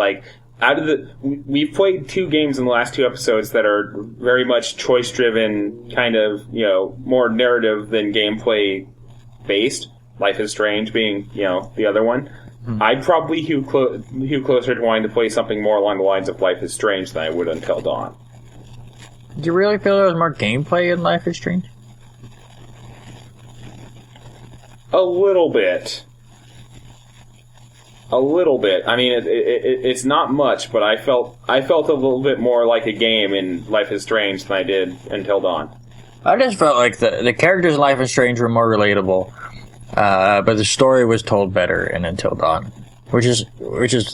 We've played 2 games in the last 2 episodes that are very much choice-driven, kind of, more narrative than gameplay-based. Life is Strange being, the other one. Mm-hmm. I'd probably hew closer to wanting to play something more along the lines of Life is Strange than I would Until Dawn. Do you really feel there was more gameplay in Life is Strange? A little bit. I mean, it's not much, but I felt a little bit more like a game in Life is Strange than I did Until Dawn. I just felt like the characters in Life is Strange were more relatable, but the story was told better in Until Dawn, which is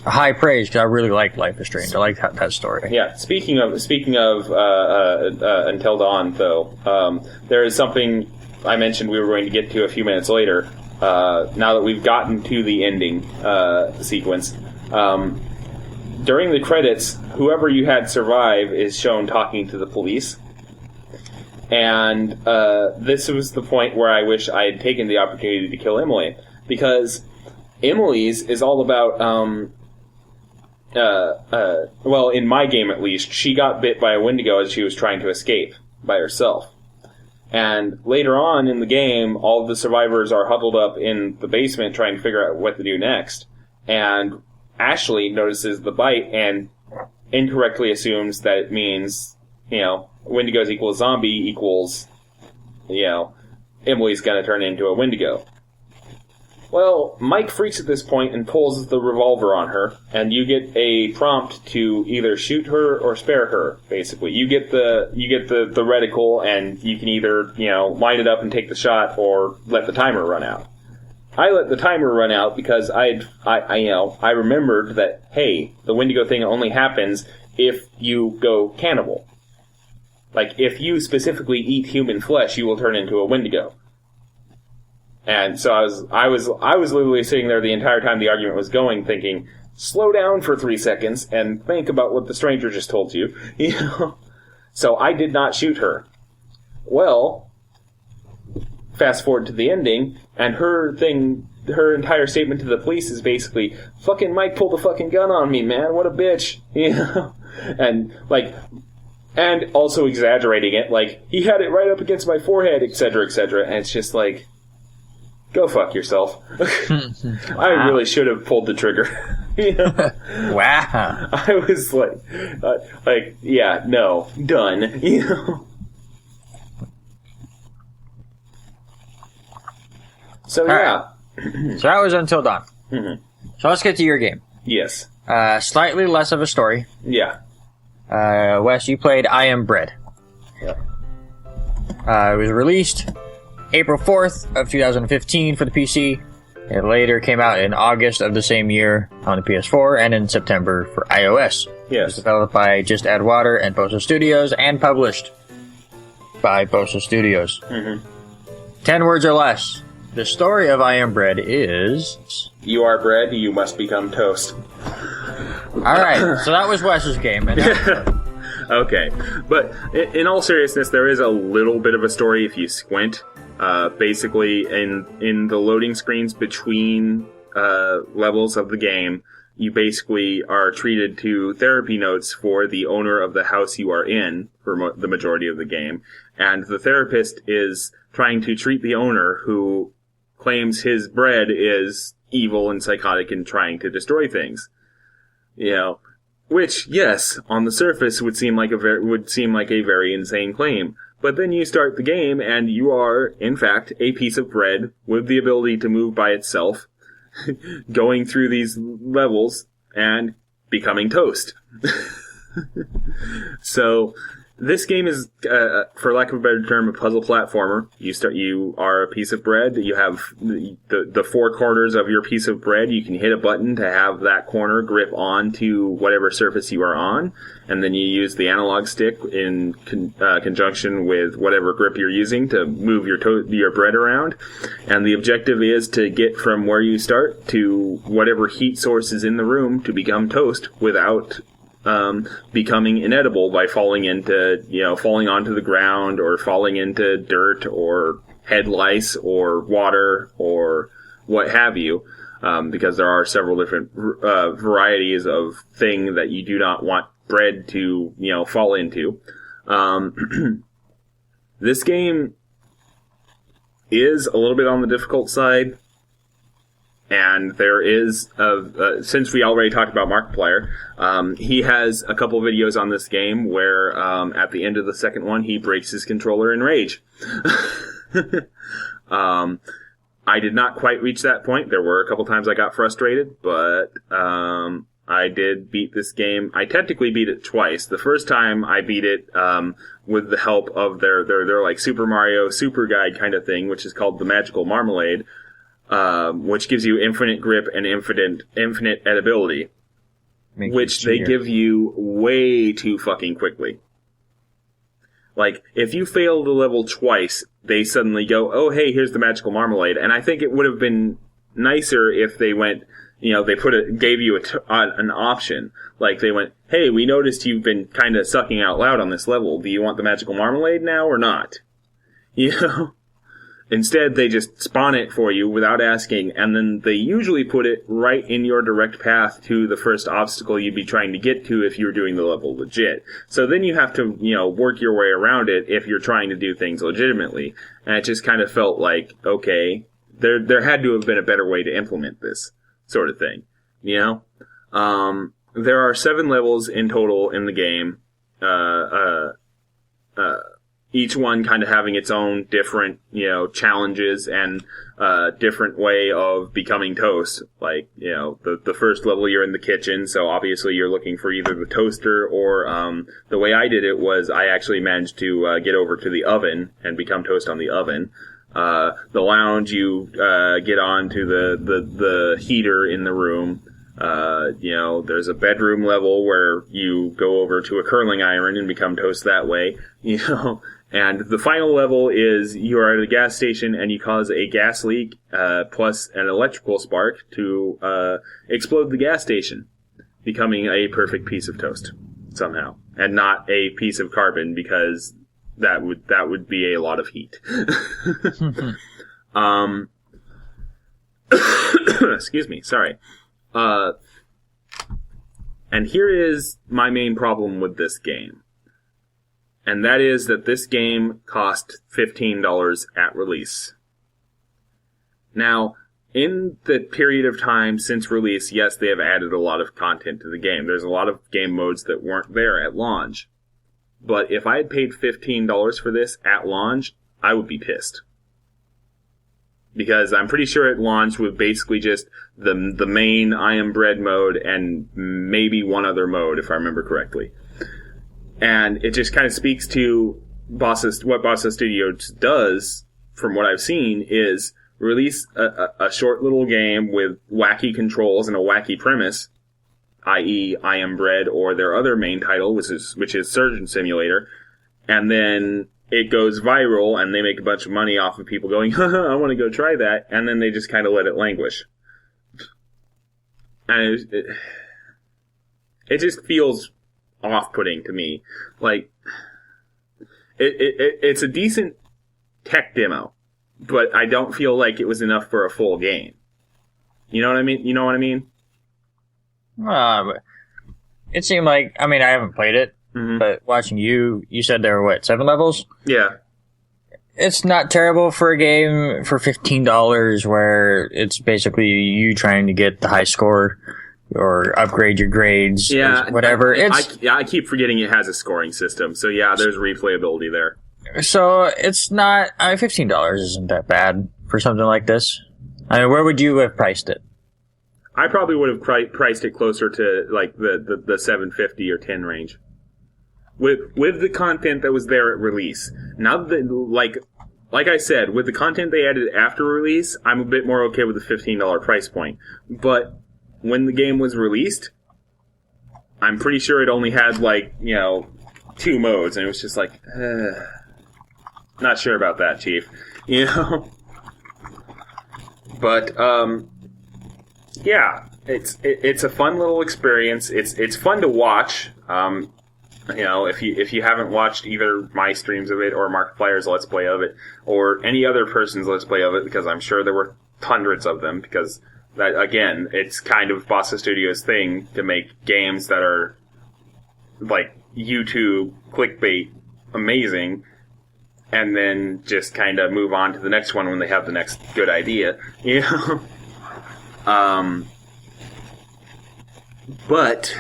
high praise because I really like Life is Strange. I like that story. Yeah. Speaking of Until Dawn, though, there is something I mentioned we were going to get to a few minutes later. Now that we've gotten to the ending sequence, during the credits, whoever you had survive is shown talking to the police. And this was the point where I wish I had taken the opportunity to kill Emily. Because Emily's is all about, well, in my game at least, she got bit by a Wendigo as she was trying to escape by herself. And later on in the game, all of the survivors are huddled up in the basement trying to figure out what to do next. And Ashley notices the bite and incorrectly assumes that it means, Wendigos equals zombie equals, Emily's gonna turn into a Wendigo. Well, Mike freaks at this point and pulls the revolver on her, and you get a prompt to either shoot her or spare her, basically. You get the reticle, and you can either, line it up and take the shot, or let the timer run out. I let the timer run out because I remembered that, hey, the Wendigo thing only happens if you go cannibal. Like, if you specifically eat human flesh, you will turn into a Wendigo. And so I was literally sitting there the entire time the argument was going, thinking, slow down for 3 seconds and think about what the stranger just told you. So I did not shoot her. Well, fast forward to the ending, and her entire statement to the police is basically, fucking Mike pulled the fucking gun on me, man, what a bitch. And also exaggerating it, like, he had it right up against my forehead, etc., etc., and it's just like, go fuck yourself. I really should have pulled the trigger. Wow. I was like, yeah, no, done. So, yeah. Right. So that was Until Dawn. Mm-hmm. So let's get to your game. Yes. Slightly less of a story. Yeah. Wes, you played I Am Bread. Yeah. It was released April 4th of 2015 for the PC. It later came out in August of the same year on the PS4 and in September for iOS. Yes. It was developed by Just Add Water and Bosa Studios and published by Bosa Studios. Mm-hmm. 10 words or less. The story of I Am Bread is... You are bread, you must become toast. Alright, so that was Wes's game. And okay, but in all seriousness, there is a little bit of a story if you squint. Basically, in the loading screens between levels of the game, you basically are treated to therapy notes for the owner of the house you are in for the majority of the game. And the therapist is trying to treat the owner who claims his bread is evil and psychotic and trying to destroy things. Which, yes, on the surface would seem like a very insane claim. But then you start the game, and you are, in fact, a piece of bread with the ability to move by itself, going through these levels, and becoming toast. So, this game is, for lack of a better term, a puzzle platformer. You are a piece of bread. You have the four corners of your piece of bread. You can hit a button to have that corner grip onto whatever surface you are on, and then you use the analog stick in conjunction with whatever grip you're using to move your bread around. And the objective is to get from where you start to whatever heat source is in the room to become toast without becoming inedible by falling onto the ground or falling into dirt or head lice or water or what have you, because there are several different varieties of thing that you do not want bread to, fall into. This game is a little bit on the difficult side. And there is, since we already talked about Markiplier, he has a couple videos on this game where, at the end of the second one, he breaks his controller in rage. I did not quite reach that point. There were a couple times I got frustrated, but, I did beat this game. I technically beat it twice. The first time I beat it with the help of their like Super Mario Super Guide kind of thing, which is called the Magical Marmalade, which gives you infinite grip and infinite edibility, which they give you way too fucking quickly. Like, if you fail the level twice, they suddenly go, oh, hey, here's the Magical Marmalade. And I think it would have been nicer if they went, they gave you an option. Like, they went, hey, we noticed you've been kind of sucking out loud on this level. Do you want the Magical Marmalade now or not? Instead, they just spawn it for you without asking, and then they usually put it right in your direct path to the first obstacle you'd be trying to get to if you were doing the level legit. So then you have to, work your way around it if you're trying to do things legitimately. And it just kind of felt like, okay, there had to have been a better way to implement this sort of thing, There are 7 levels in total in the game. Each one kind of having its own different, challenges and different way of becoming toast. Like, the first level you're in the kitchen, so obviously you're looking for either the toaster or the way I did it was I actually managed to get over to the oven and become toast on the oven. The lounge, you get on to the heater in the room. There's a bedroom level where you go over to a curling iron and become toast that way, And the final level is you are at a gas station and you cause a gas leak, plus an electrical spark to, explode the gas station, becoming a perfect piece of toast, somehow. And not a piece of carbon, because that would be a lot of heat. Excuse me, sorry. And here is my main problem with this game. And that is that this game cost $15 at release. Now, in the period of time since release, yes, they have added a lot of content to the game. There's a lot of game modes that weren't there at launch. But if I had paid $15 for this at launch, I would be pissed. Because I'm pretty sure it launched with basically just the main I Am Bread mode and maybe one other mode, if I remember correctly. And it just kind of speaks to what Bossa Studios does, from what I've seen, is release a short little game with wacky controls and a wacky premise, i.e. I Am Bread or their other main title, which is Surgeon Simulator, and then it goes viral and they make a bunch of money off of people going, haha, I want to go try that, and then they just kind of let it languish. And it just feels off-putting to me. Like, it's a decent tech demo, but I don't feel like it was enough for a full game. You know what I mean? It seemed like, I haven't played it, but watching you said there were, 7 levels? Yeah. It's not terrible for a game for $15 where it's basically you trying to get the high score or upgrade your grades, whatever. I keep forgetting it has a scoring system, so yeah, there's replayability there. So it's not, $15 isn't that bad for something like this. Where would you have priced it? I probably would have priced it closer to like the $7.50 or $10 range. With the content that was there at release. Now that, like I said, with the content they added after release, I'm a bit more okay with the $15 price point. But when the game was released, I'm pretty sure it only had 2 modes, and it was just like, not sure about that, Chief. But yeah, it's a fun little experience. It's fun to watch. If you haven't watched either my streams of it or Markiplier's Let's Play of it or any other person's Let's Play of it, because I'm sure there were hundreds of them, because that, again, it's kind of Bossa Studios' thing to make games that are like YouTube clickbait amazing, and then just kind of move on to the next one when they have the next good idea, But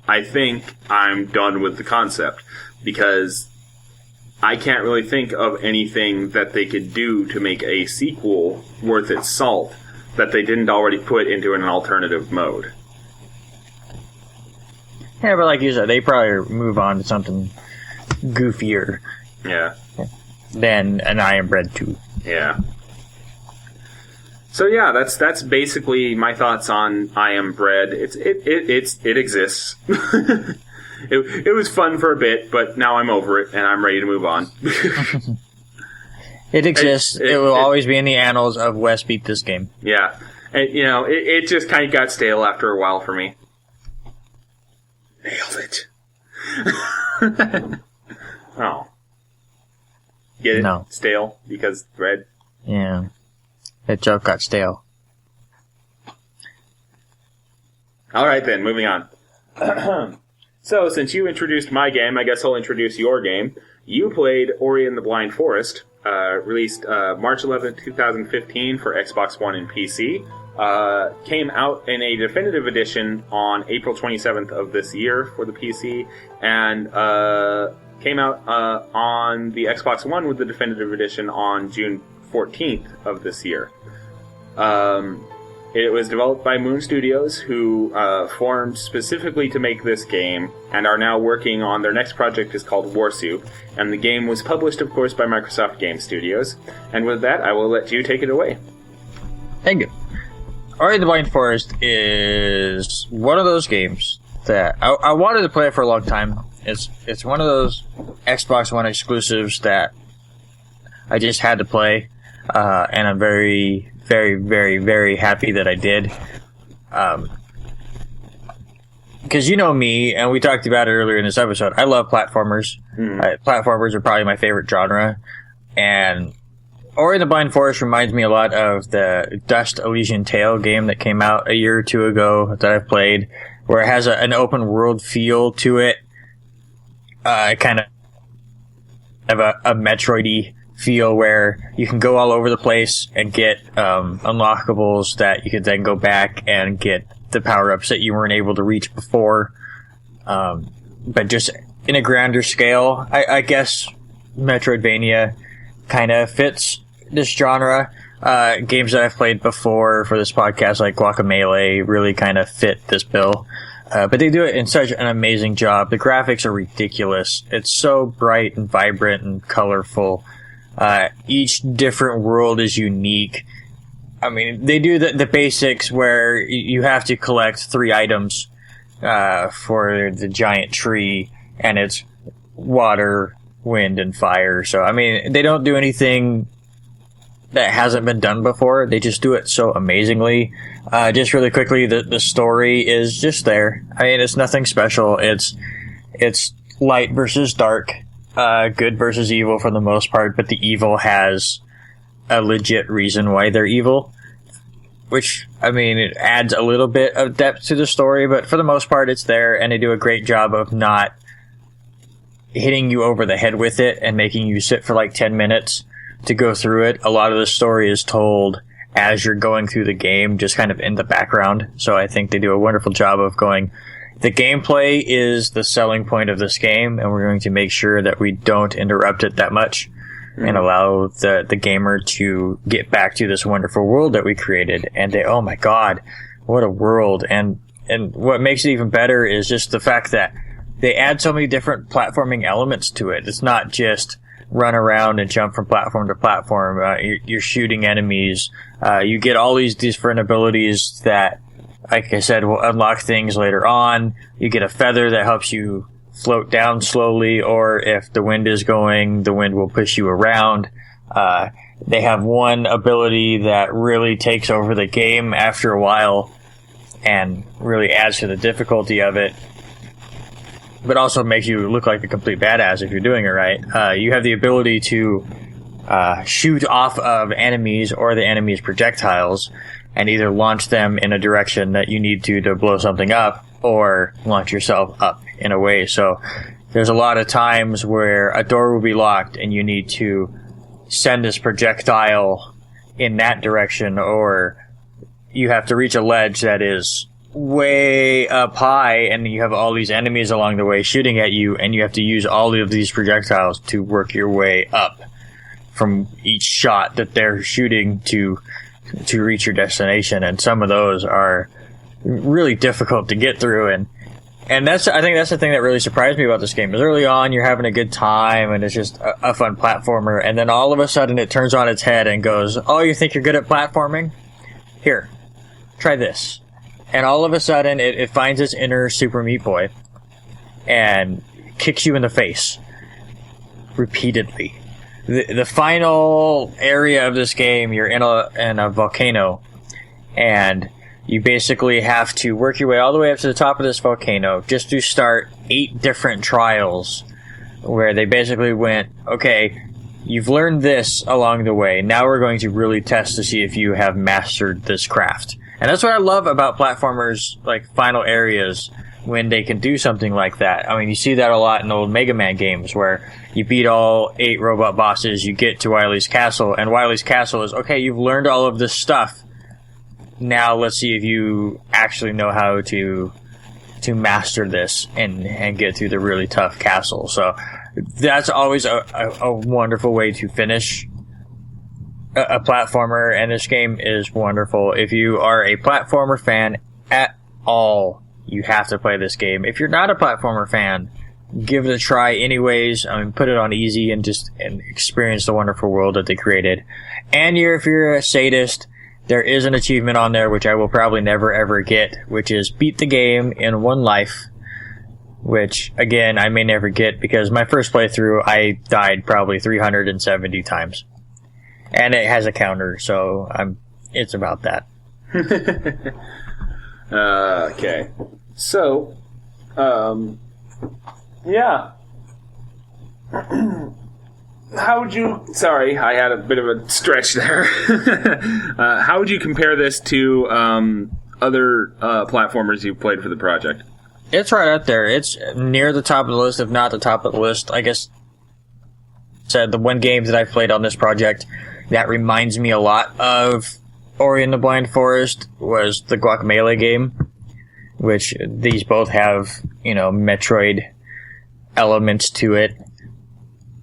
I think I'm done with the concept, because I can't really think of anything that they could do to make a sequel worth its salt that they didn't already put into an alternative mode. Yeah, but like you said, they probably move on to something goofier. Yeah. Than an I Am Bread 2. Yeah. So yeah, that's basically my thoughts on I Am Bread. It exists. It was fun for a bit, but now I'm over it and I'm ready to move on. It exists. It will always be in the annals of Wes beat this game. Yeah. And, it just kind of got stale after a while for me. Nailed it. Oh. Get it? No. Stale because bread? Yeah. That joke got stale. Alright then, moving on. So, since you introduced my game, I guess I'll introduce your game. You played Ori and the Blind Forest, released March 11th, 2015 for Xbox One and PC. Came out in a definitive edition on April 27th of this year for the PC, and came out on the Xbox One with the definitive edition on June 14th of this year. It was developed by Moon Studios, who formed specifically to make this game, and are now working on their next project is called War Soup, and the game was published, of course, by Microsoft Game Studios. And with that, I will let you take it away. Thank you. Ori and the Blind Forest is one of those games that I wanted to play it for a long time. It's one of those Xbox One exclusives that I just had to play, and I'm very, very, very, very happy that I did. Because you know me, and we talked about it earlier in this episode, I love platformers. Platformers are probably my favorite genre, and Ori and the Blind Forest reminds me a lot of the Dust Elysian Tale game that came out a year or two ago that I've played, where it has an open world feel to it. Kind of have a Metroid-y feel where you can go all over the place and get unlockables that you could then go back and get the power-ups that you weren't able to reach before. But just in a grander scale, I guess Metroidvania kind of fits this genre. Games that I've played before for this podcast, like Guacamelee, really kind of fit this bill. But they do it in such an amazing job. The graphics are ridiculous. It's so bright and vibrant and colorful. Each different world is unique. I mean, they do the basics where you have to collect 3 items for the giant tree, and it's water, wind, and fire. So, I mean, they don't do anything that hasn't been done before. They just do it so amazingly. Just really quickly, the story is just there. I mean, it's nothing special. It's light versus dark, good versus evil for the most part, but the evil has a legit reason why they're evil. Which, I mean, it adds a little bit of depth to the story, but for the most part, it's there, and they do a great job of not hitting you over the head with it and making you sit for like 10 minutes to go through it. A lot of the story is told as you're going through the game, just kind of in the background. So I think they do a wonderful job of going, the gameplay is the selling point of this game, and we're going to make sure that we don't interrupt it that much and allow the gamer to get back to this wonderful world that we created. And they, oh my god, what a world. And what makes it even better is just the fact that they add so many different platforming elements to it. It's not just run around and jump from platform to platform. You're shooting enemies. You get all these different abilities that, like I said, will unlock things later on. You get a feather that helps you float down slowly, or if the wind is going, the wind will push you around. They have one ability that really takes over the game after a while and really adds to the difficulty of it, but also makes you look like a complete badass if you're doing it right. You have the ability to shoot off of enemies or the enemy's projectiles and either launch them in a direction that you need to blow something up, or launch yourself up in a way. So there's a lot of times where a door will be locked and you need to send this projectile in that direction, or you have to reach a ledge that is way up high and you have all these enemies along the way shooting at you, and you have to use all of these projectiles to work your way up from each shot that they're shooting to reach your destination. And some of those are really difficult to get through, And I think that's the thing that really surprised me about this game. Is early on you're having a good time and it's just a fun platformer, and then all of a sudden it turns on its head and goes, "Oh, you think you're good at platforming? Here, try this." And all of a sudden it finds its inner Super Meat Boy and kicks you in the face repeatedly. The final area of this game, you're in a volcano, and you basically have to work your way all the way up to the top of this volcano just to start 8 different trials where they basically went, okay, you've learned this along the way. Now we're going to really test to see if you have mastered this craft. And that's what I love about platformers, like final areas, when they can do something like that. I mean, you see that a lot in old Mega Man games where you beat all 8 robot bosses, you get to Wily's castle, and Wily's castle is, okay, you've learned all of this stuff. Now let's see if you actually know how to master this and get through the really tough castle. So that's always a wonderful way to finish a platformer, and this game is wonderful. If you are a platformer fan at all, you have to play this game. If you're not a platformer fan, give it a try anyways. I mean, put it on easy and experience the wonderful world that they created. And if you're a sadist, there is an achievement on there, which I will probably never ever get, which is beat the game in 1 life, which, again, I may never get because my first playthrough, I died probably 370 times. And it has a counter, so it's about that. Okay. So, yeah. How would you... Sorry, I had a bit of a stretch there. How would you compare this to other platformers you've played for the project? It's right up there. It's near the top of the list, if not the top of the list. I guess said the one game that I've played on this project that reminds me a lot of Ori and the Blind Forest was the Guacamelee game, which these both have, Metroid elements to it,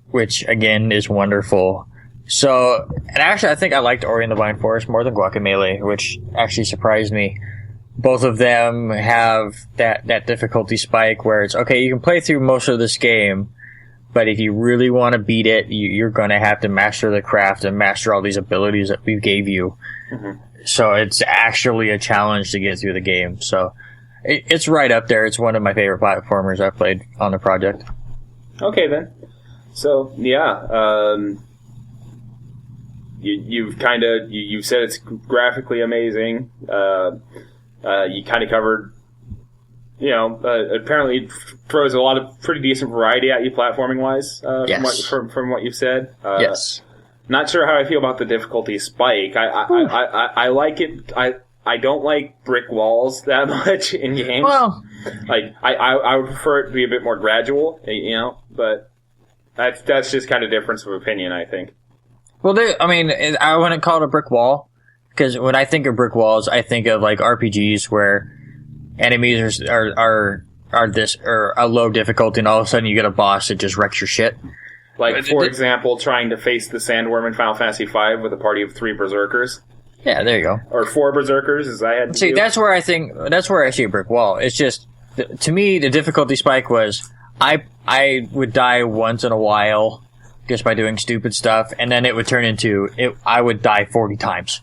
which, again, is wonderful. So, and actually, I think I liked Ori and the Blind Forest more than Guacamelee, which actually surprised me. Both of them have that difficulty spike where it's, okay, you can play through most of this game, but if you really want to beat it, you're going to have to master the craft and master all these abilities that we gave you. Mm-hmm. So it's actually a challenge to get through the game. So it's right up there. It's one of my favorite platformers I've played on the project. Okay, then. So, yeah, you've said it's graphically amazing. You kind of covered, apparently it throws a lot of pretty decent variety at you platforming-wise, yes. from what you've said. Yes. Not sure how I feel about the difficulty spike. I like it. I don't like brick walls that much in games. Well, like I would prefer it to be a bit more gradual, but that's just kind of difference of opinion, I think. Well, I wouldn't call it a brick wall, because when I think of brick walls, I think of like RPGs where enemies are a low difficulty, and all of a sudden you get a boss that just wrecks your shit. Like, for example, trying to face the Sandworm in Final Fantasy V with a party of 3 Berserkers. Yeah, there you go. Or 4 Berserkers, as I had to do. That's where I see a brick wall. It's just, to me, the difficulty spike was, I would die once in a while just by doing stupid stuff, and then it would turn into, I would die 40 times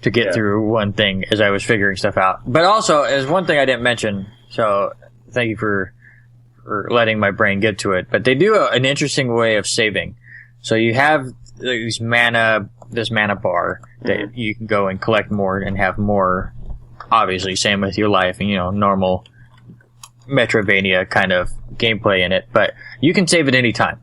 to get through one thing as I was figuring stuff out. But also, there's one thing I didn't mention, so thank you for letting my brain get to it. But they do an interesting way of saving. So you have this mana bar that you can go and collect more and have more, obviously, same with your life, and normal Metroidvania kind of gameplay in it, but you can save at any time.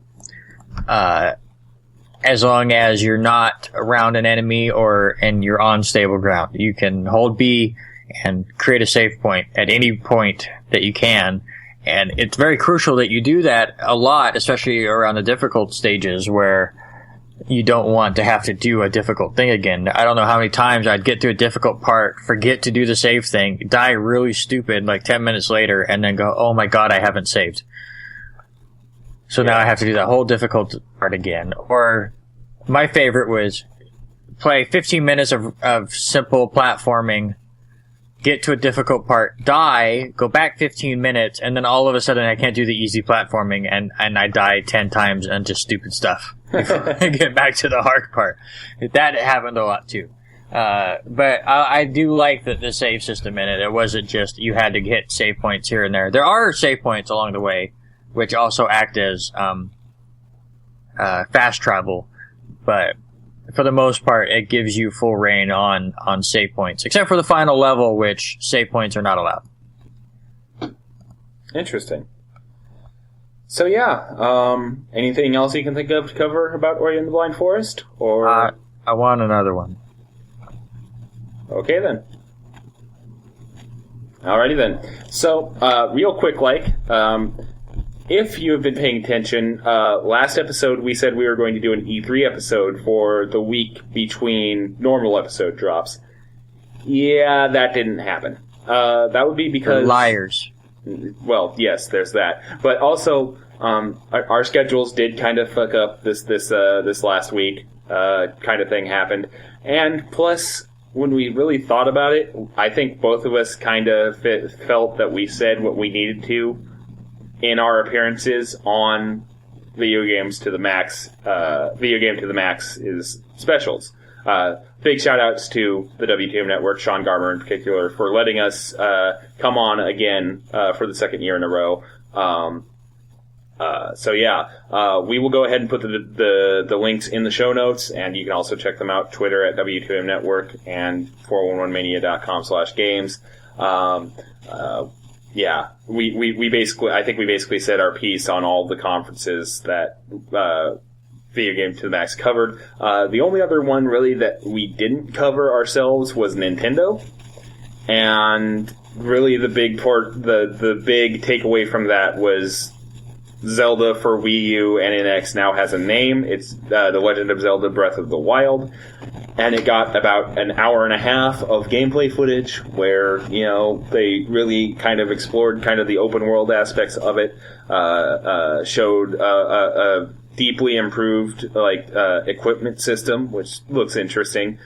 As long as you're not around an enemy and you're on stable ground. You can hold B and create a save point at any point that you can. And it's very crucial that you do that a lot, especially around the difficult stages where you don't want to have to do a difficult thing again. I don't know how many times I'd get to a difficult part, forget to do the save thing, die really stupid like 10 minutes later, and then go, oh my god, I haven't saved. So now I have to do that whole difficult part again. Or my favorite was play 15 minutes of simple platforming, get to a difficult part, die, go back 15 minutes, and then all of a sudden I can't do the easy platforming, and I die 10 times on just stupid stuff before I get back to the hard part. That happened a lot too. But I do like the save system in it. It wasn't just you had to hit save points here and there. There are save points along the way, which also act as fast travel, but for the most part, it gives you full reign on save points, except for the final level, which save points are not allowed. Interesting. So yeah, anything else you can think of to cover about Ori and the Blind Forest? Or I want another one. Okay then. Alrighty then. So, real quick, if you have been paying attention, last episode we said we were going to do an E3 episode for the week between normal episode drops. Yeah, that didn't happen. That would be because... They're liars. Well, yes, there's that. But also, our schedules did kind of fuck up this last week. Kind of thing happened. And plus, when we really thought about it, I think both of us kind of felt that we said what we needed to in our appearances on Video Games to the Max. Video Game to the Max is specials. Big shout-outs to the W2M Network, Sean Garmer in particular, for letting us come on again for the second year in a row. We will go ahead and put the links in the show notes, and you can also check them out, Twitter at W2M Network and 411mania.com/games. We basically said our piece on all the conferences that Video Game to the Max covered. The only other one really that we didn't cover ourselves was Nintendo, and really the big takeaway from that was Zelda for Wii U and NX now has a name. It's The Legend of Zelda Breath of the Wild. And it got about an hour and a half of gameplay footage where, they really kind of explored kind of the open world aspects of it, showed a deeply improved equipment system, which looks interesting.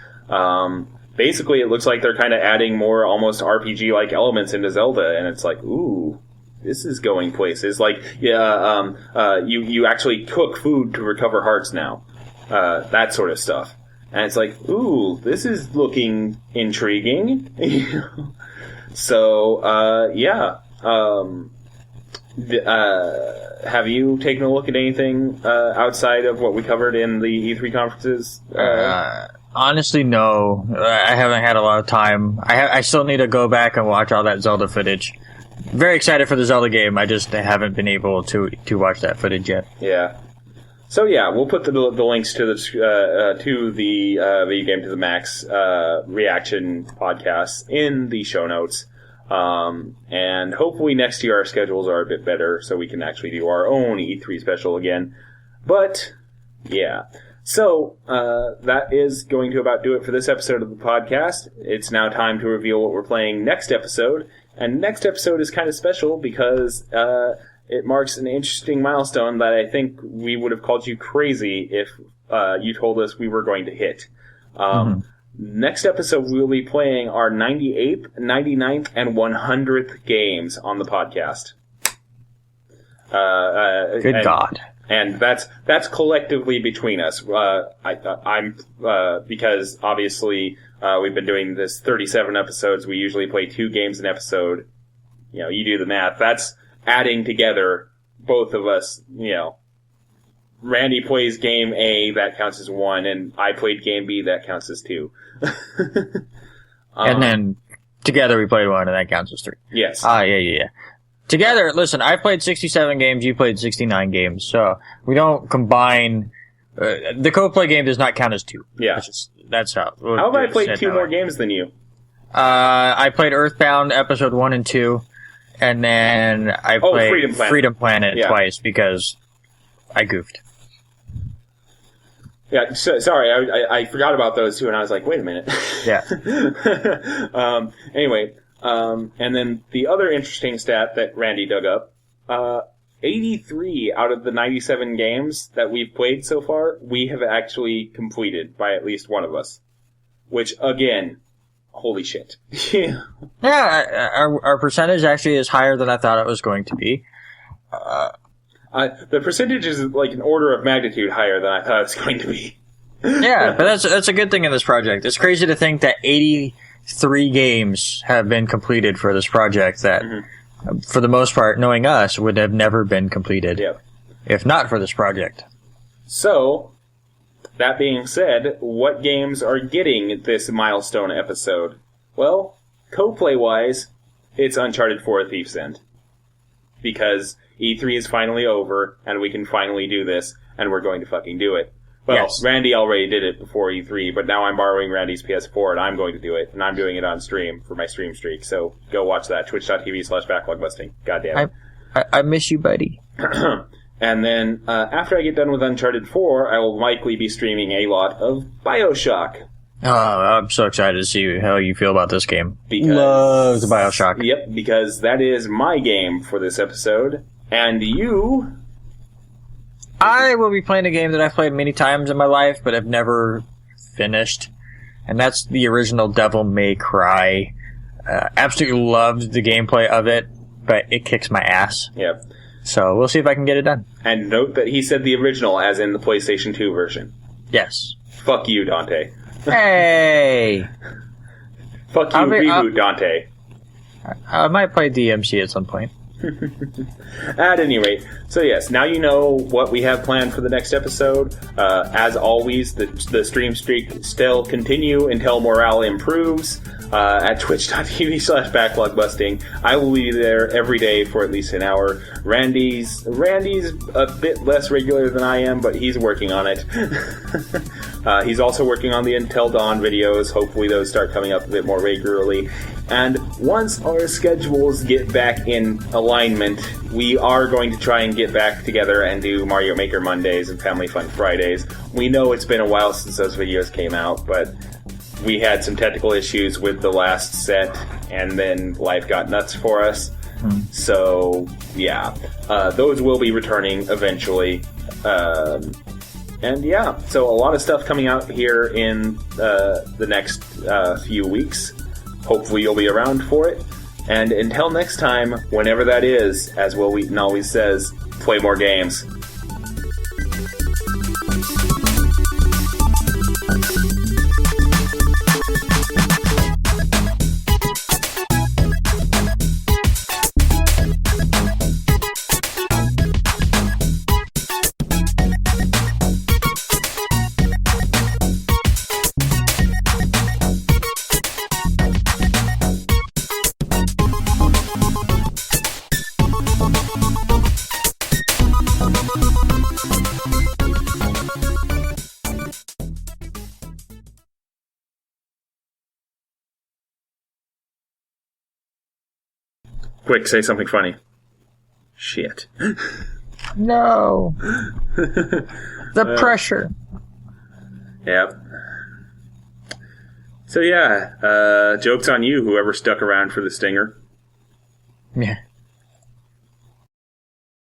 Basically, it looks like they're kind of adding more almost RPG-like elements into Zelda, and it's like, ooh, this is going places. You actually cook food to recover hearts now. That sort of stuff. And it's like, ooh, this is looking intriguing. So, have you taken a look at anything outside of what we covered in the E3 conferences? Honestly, no. I haven't had a lot of time. I still need to go back and watch all that Zelda footage. Very excited for the Zelda game. I just haven't been able to watch that footage yet. Yeah. So yeah, we'll put the links to the Video Game to the Max reaction podcast in the show notes, and hopefully next year our schedules are a bit better so we can actually do our own E3 special again. But yeah, so that is going to about do it for this episode of the podcast. It's now time to reveal what we're playing next episode, and next episode is kind of special because it marks an interesting milestone that I think we would have called you crazy if you told us we were going to hit. Next episode, we will be playing our 98th, 99th, and 100th games on the podcast. Good God. And that's collectively between us. I'm because obviously we've been doing this 37 episodes. We usually play 2 games an episode. You do the math. That's adding together both of us, Randy plays game A, that counts as 1, and I played game B, that counts as 2. And then together we played 1, and that counts as 3. Yes. Yeah. Together, listen, I played 67 games, you played 69 games, so we don't combine. The co-play game does not count as 2. Yeah. That's how. How have I played 2 more games than you? I played Earthbound episode 1 and 2. And then I played Freedom Planet twice because I goofed. Yeah, sorry, I forgot about those 2, and I was like, wait a minute. Yeah. Anyway, and then the other interesting stat that Randy dug up, 83 out of the 97 games that we've played so far, we have actually completed by at least one of us. Which, again, holy shit. Yeah, our percentage actually is higher than I thought it was going to be. The percentage is like an order of magnitude higher than I thought it was going to be. Yeah, but that's a good thing in this project. It's crazy to think that 83 games have been completed for this project that, for the most part, knowing us, would have never been completed if not for this project. So, that being said, what games are getting this milestone episode? Well, co-play-wise, it's Uncharted 4: A Thief's End. Because E3 is finally over, and we can finally do this, and we're going to fucking do it. Well, yes. Randy already did it before E3, but now I'm borrowing Randy's PS4, and I'm going to do it, and I'm doing it on stream for my stream streak, so go watch that, twitch.tv/backlogbusting. Goddamn. I miss you, buddy. And then, after I get done with Uncharted 4, I will likely be streaming a lot of BioShock. Oh, I'm so excited to see how you feel about this game. Love the BioShock. Yep, because that is my game for this episode, and you... I will be playing a game that I've played many times in my life, but have never finished. And that's the original Devil May Cry. Absolutely loved the gameplay of it, but it kicks my ass. Yep. So we'll see if I can get it done. And note that he said the original, as in the PlayStation 2 version. Yes. Fuck you, Dante. Hey! Fuck you, reboot Dante. I might play DMC at some point. At any rate, so yes, now you know what we have planned for the next episode. As always, the stream streak still continue until morale improves. At twitch.tv/backlogbusting. I will be there every day for at least an hour. Randy's a bit less regular than I am, but he's working on it. He's also working on the Until Dawn videos. Hopefully those start coming up a bit more regularly. And once our schedules get back in alignment, we are going to try and get back together and do Mario Maker Mondays and Family Fun Fridays. We know it's been a while since those videos came out, but we had some technical issues with the last set, and then life got nuts for us. So, yeah. Those will be returning eventually. And yeah, so a lot of stuff coming out here in the next few weeks. Hopefully you'll be around for it. And until next time, whenever that is, as Will Wheaton always says, play more games. Quick, say something funny. Shit. No. The pressure. Yep. So yeah, joke's on you, whoever stuck around for the stinger. Yeah.